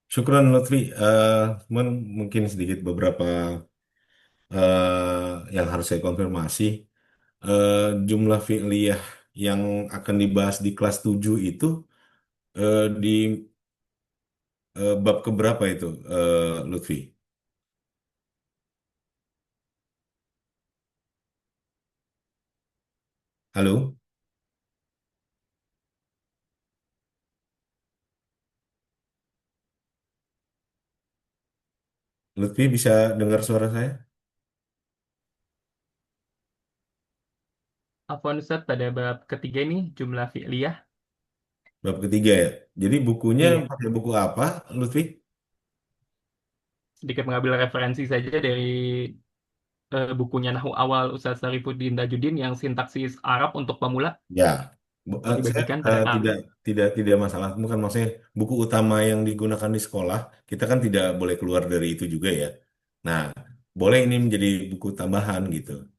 Speaker 2: syukron Lutfi. Mungkin sedikit beberapa yang harus saya konfirmasi. Eh, Jumlah fi'liyah yang akan dibahas di kelas 7 itu di bab keberapa itu, Lutfi? Halo, Lutfi bisa dengar suara saya?
Speaker 13: Afwan Ustadz pada bab ketiga ini jumlah fi'liyah.
Speaker 2: Bab ketiga ya. Jadi bukunya
Speaker 13: Iya,
Speaker 2: pakai buku apa, Lutfi?
Speaker 13: sedikit mengambil referensi saja dari bukunya Nahu Awal Ustaz Sarifuddin Tajuddin yang sintaksis Arab untuk pemula
Speaker 2: Ya,
Speaker 13: yang
Speaker 2: saya
Speaker 13: dibagikan pada kami.
Speaker 2: tidak masalah. Bukan maksudnya buku utama yang digunakan di sekolah. Kita kan tidak boleh keluar dari itu juga ya. Nah, boleh ini menjadi buku tambahan gitu.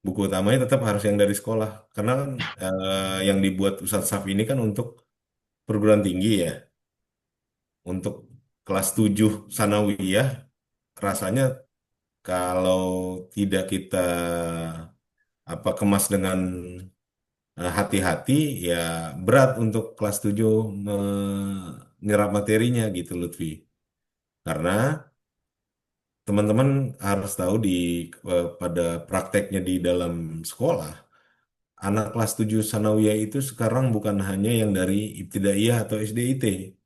Speaker 2: Buku utamanya tetap harus yang dari sekolah. Karena kan yang dibuat Ustadz Saf ini kan untuk perguruan tinggi ya. Untuk kelas 7 sanawiyah, rasanya kalau tidak kita kemas dengan hati-hati ya, berat untuk kelas 7 menyerap materinya gitu Lutfi. Karena teman-teman harus tahu pada prakteknya di dalam sekolah, anak kelas 7 sanawiyah itu sekarang bukan hanya yang dari ibtidaiyah atau SDIT,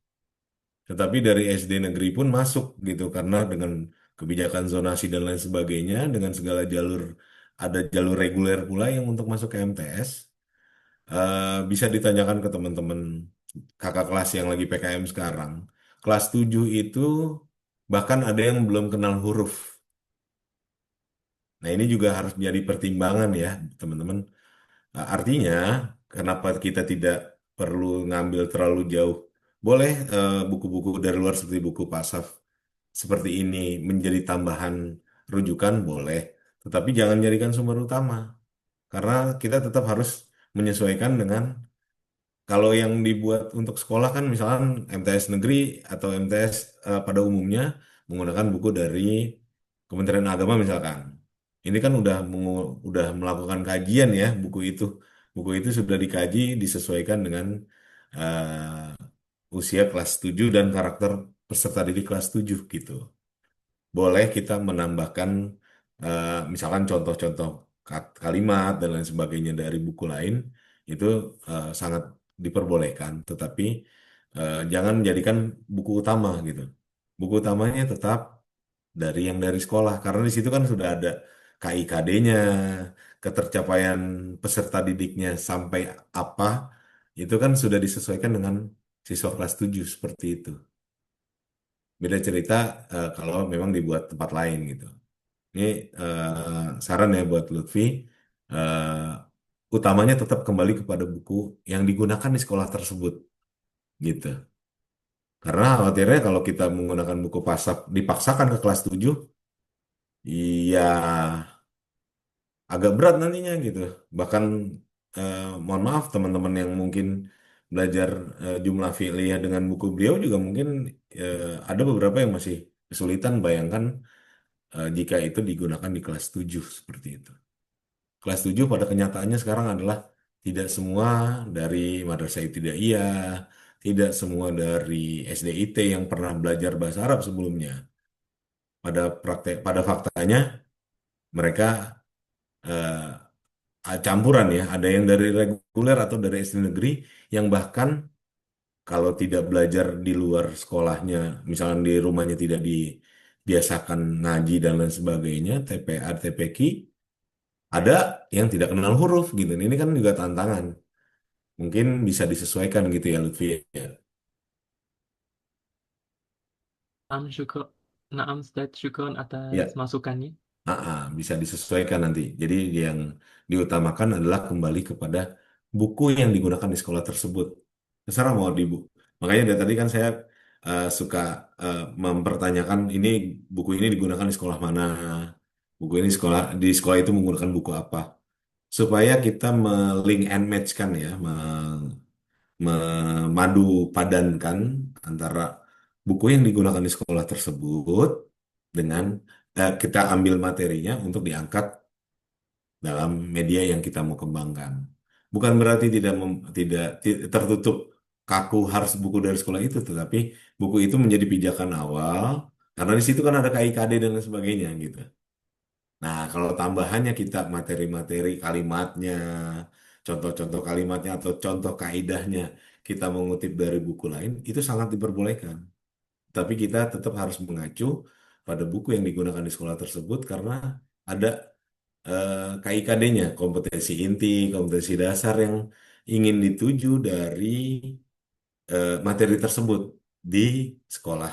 Speaker 2: tetapi dari SD negeri pun masuk gitu, karena dengan kebijakan zonasi dan lain sebagainya, dengan segala jalur, ada jalur reguler pula yang untuk masuk ke MTS. Bisa ditanyakan ke teman-teman kakak kelas yang lagi PKM sekarang. Kelas 7 itu bahkan ada yang belum kenal huruf. Nah, ini juga harus jadi pertimbangan ya, teman-teman. Artinya, kenapa kita tidak perlu ngambil terlalu jauh? Boleh buku-buku dari luar seperti buku pasaf seperti ini menjadi tambahan rujukan, boleh. Tetapi jangan jadikan sumber utama. Karena kita tetap harus menyesuaikan dengan, kalau yang dibuat untuk sekolah kan misalkan MTS negeri atau MTS pada umumnya menggunakan buku dari Kementerian Agama misalkan. Ini kan udah melakukan kajian ya buku itu. Buku itu sudah dikaji, disesuaikan dengan usia kelas 7 dan karakter peserta didik kelas 7 gitu. Boleh kita menambahkan misalkan contoh-contoh kalimat dan lain sebagainya dari buku lain, itu sangat diperbolehkan, tetapi jangan menjadikan buku utama gitu. Buku utamanya tetap dari sekolah, karena di situ kan sudah ada KIKD-nya, ketercapaian peserta didiknya sampai apa, itu kan sudah disesuaikan dengan siswa kelas 7 seperti itu. Beda cerita kalau memang dibuat tempat lain gitu. Ini saran ya buat Lutfi, utamanya tetap kembali kepada buku yang digunakan di sekolah tersebut gitu. Karena khawatirnya kalau kita menggunakan buku pasap dipaksakan ke kelas 7, iya agak berat nantinya gitu. Bahkan mohon maaf teman-teman yang mungkin belajar jumlah fi'liyah dengan buku beliau juga mungkin ada beberapa yang masih kesulitan bayangkan jika itu digunakan di kelas 7 seperti itu. Kelas 7 pada kenyataannya sekarang adalah tidak semua dari madrasah ibtidaiyah, tidak semua dari SDIT yang pernah belajar bahasa Arab sebelumnya. Pada faktanya mereka campuran ya, ada yang dari reguler atau dari SD negeri yang bahkan kalau tidak belajar di luar sekolahnya, misalnya di rumahnya tidak dibiasakan ngaji dan lain sebagainya, TPA, TPQ, ada yang tidak kenal huruf gitu. Ini kan juga tantangan. Mungkin bisa disesuaikan gitu ya Lutfi ya.
Speaker 13: Syukur. Naam, Ustaz, syukur
Speaker 2: Ya,
Speaker 13: atas masukannya.
Speaker 2: bisa disesuaikan nanti. Jadi yang diutamakan adalah kembali kepada buku yang digunakan di sekolah tersebut. Terserah mau di buku. Makanya dari tadi kan saya suka mempertanyakan ini buku ini digunakan di sekolah mana, buku ini di sekolah itu menggunakan buku apa, supaya kita link and match kan ya, memadu padankan antara buku yang digunakan di sekolah tersebut dengan kita ambil materinya untuk diangkat dalam media yang kita mau kembangkan. Bukan berarti tidak tertutup kaku harus buku dari sekolah itu, tetapi buku itu menjadi pijakan awal karena di situ kan ada KIKD dan lain sebagainya gitu. Nah, kalau tambahannya kita materi-materi kalimatnya, contoh-contoh kalimatnya atau contoh kaidahnya kita mengutip dari buku lain, itu sangat diperbolehkan. Tapi kita tetap harus mengacu pada buku yang digunakan di sekolah tersebut karena ada KIKD-nya, kompetensi inti, kompetensi dasar yang ingin dituju dari materi tersebut di sekolah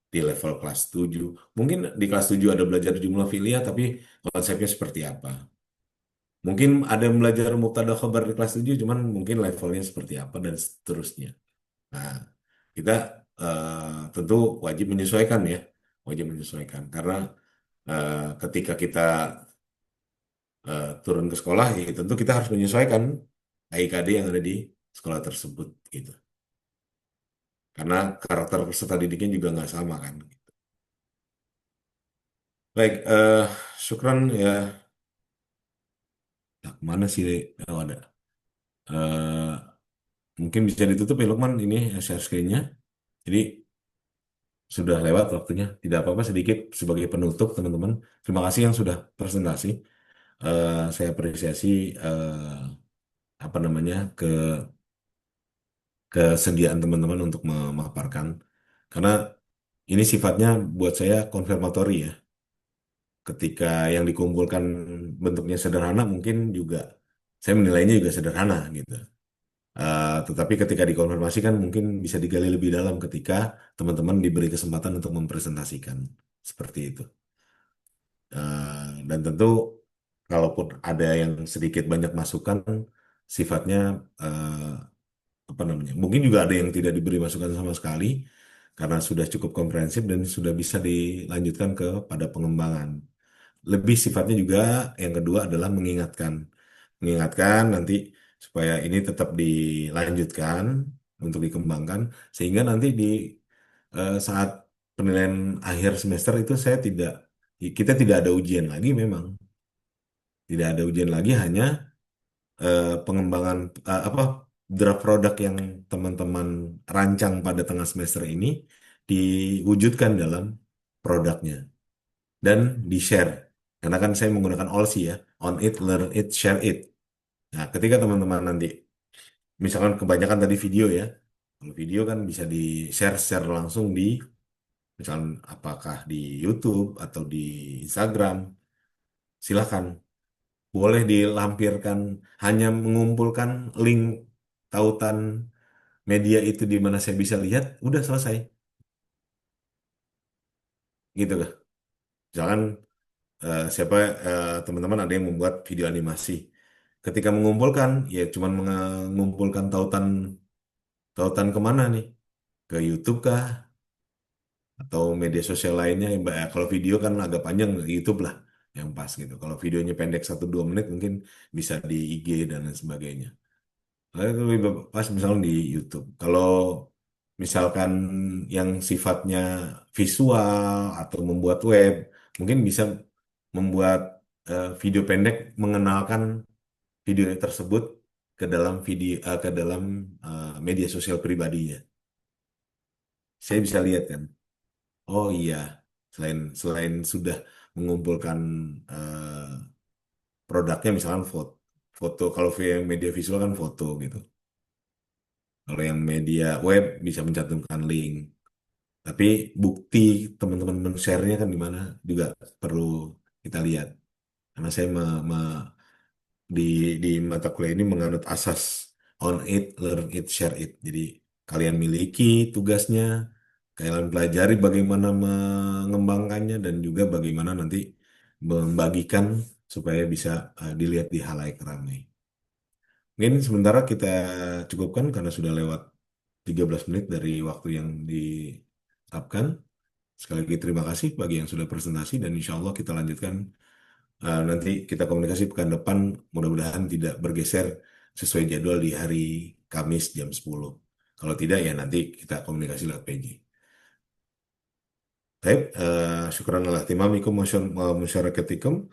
Speaker 2: di level kelas 7. Mungkin di kelas 7 ada belajar jumlah filia, tapi konsepnya seperti apa. Mungkin ada yang belajar mubtada khobar di kelas 7, cuman mungkin levelnya seperti apa dan seterusnya. Nah, kita tentu wajib menyesuaikan ya, wajib menyesuaikan. Karena ketika kita turun ke sekolah, ya tentu kita harus menyesuaikan AIKD yang ada di sekolah tersebut gitu. Karena karakter peserta didiknya juga nggak sama kan. Baik, syukran ya. Nah, mana sih? Oh, ada. Eh, Mungkin bisa ditutup ya Lukman ini share screen-nya. Jadi sudah lewat waktunya. Tidak apa-apa sedikit sebagai penutup teman-teman. Terima kasih yang sudah presentasi. Saya apresiasi apa namanya kesediaan teman-teman untuk memaparkan. Karena ini sifatnya buat saya konfirmatori ya. Ketika yang dikumpulkan bentuknya sederhana, mungkin juga saya menilainya juga sederhana gitu. Tetapi ketika dikonfirmasikan mungkin bisa digali lebih dalam ketika teman-teman diberi kesempatan untuk mempresentasikan seperti itu. Dan tentu kalaupun ada yang sedikit banyak masukan, sifatnya apa namanya? Mungkin juga ada yang tidak diberi masukan sama sekali karena sudah cukup komprehensif dan sudah bisa dilanjutkan pada pengembangan. Lebih sifatnya juga yang kedua adalah mengingatkan nanti supaya ini tetap dilanjutkan untuk dikembangkan sehingga nanti di saat penilaian akhir semester itu kita tidak ada ujian lagi memang tidak ada ujian lagi hanya pengembangan apa draft produk yang teman-teman rancang pada tengah semester ini diwujudkan dalam produknya dan di-share. Karena kan saya menggunakan OLSI ya, on it, learn it, share it. Nah, ketika teman-teman nanti, misalkan kebanyakan tadi video ya, kalau video kan bisa di-share secara langsung misalkan apakah di YouTube atau di Instagram, silahkan. Boleh dilampirkan, hanya mengumpulkan link tautan media itu di mana saya bisa lihat, udah selesai. Gitu lah. Jangan siapa teman-teman ada yang membuat video animasi. Ketika mengumpulkan, ya cuman mengumpulkan tautan tautan kemana nih? Ke YouTube kah? Atau media sosial lainnya? Kalau video kan agak panjang, YouTube lah yang pas gitu. Kalau videonya pendek 1-2 menit mungkin bisa di IG dan lain sebagainya. Lalu lebih pas misalnya di YouTube. Kalau misalkan yang sifatnya visual atau membuat web, mungkin bisa membuat video pendek mengenalkan video tersebut ke dalam media sosial pribadinya. Saya bisa lihat kan, oh iya, selain selain sudah mengumpulkan eh, produknya misalkan foto, kalau yang media visual kan foto gitu. Kalau yang media web bisa mencantumkan link. Tapi bukti teman-teman men-share-nya kan di mana juga perlu kita lihat. Karena saya di di mata kuliah ini menganut asas on it, learn it, share it. Jadi kalian miliki tugasnya, kalian pelajari bagaimana mengembangkannya dan juga bagaimana nanti membagikan supaya bisa dilihat di halayak ramai. Mungkin sementara kita cukupkan karena sudah lewat 13 menit dari waktu yang ditetapkan. Sekali lagi terima kasih bagi yang sudah presentasi dan insya Allah kita lanjutkan nanti kita komunikasi pekan depan mudah-mudahan tidak bergeser sesuai jadwal di hari Kamis jam 10. Kalau tidak ya nanti kita komunikasi lewat PJ. Baik, syukran ala timamikum wa musyarakatikum.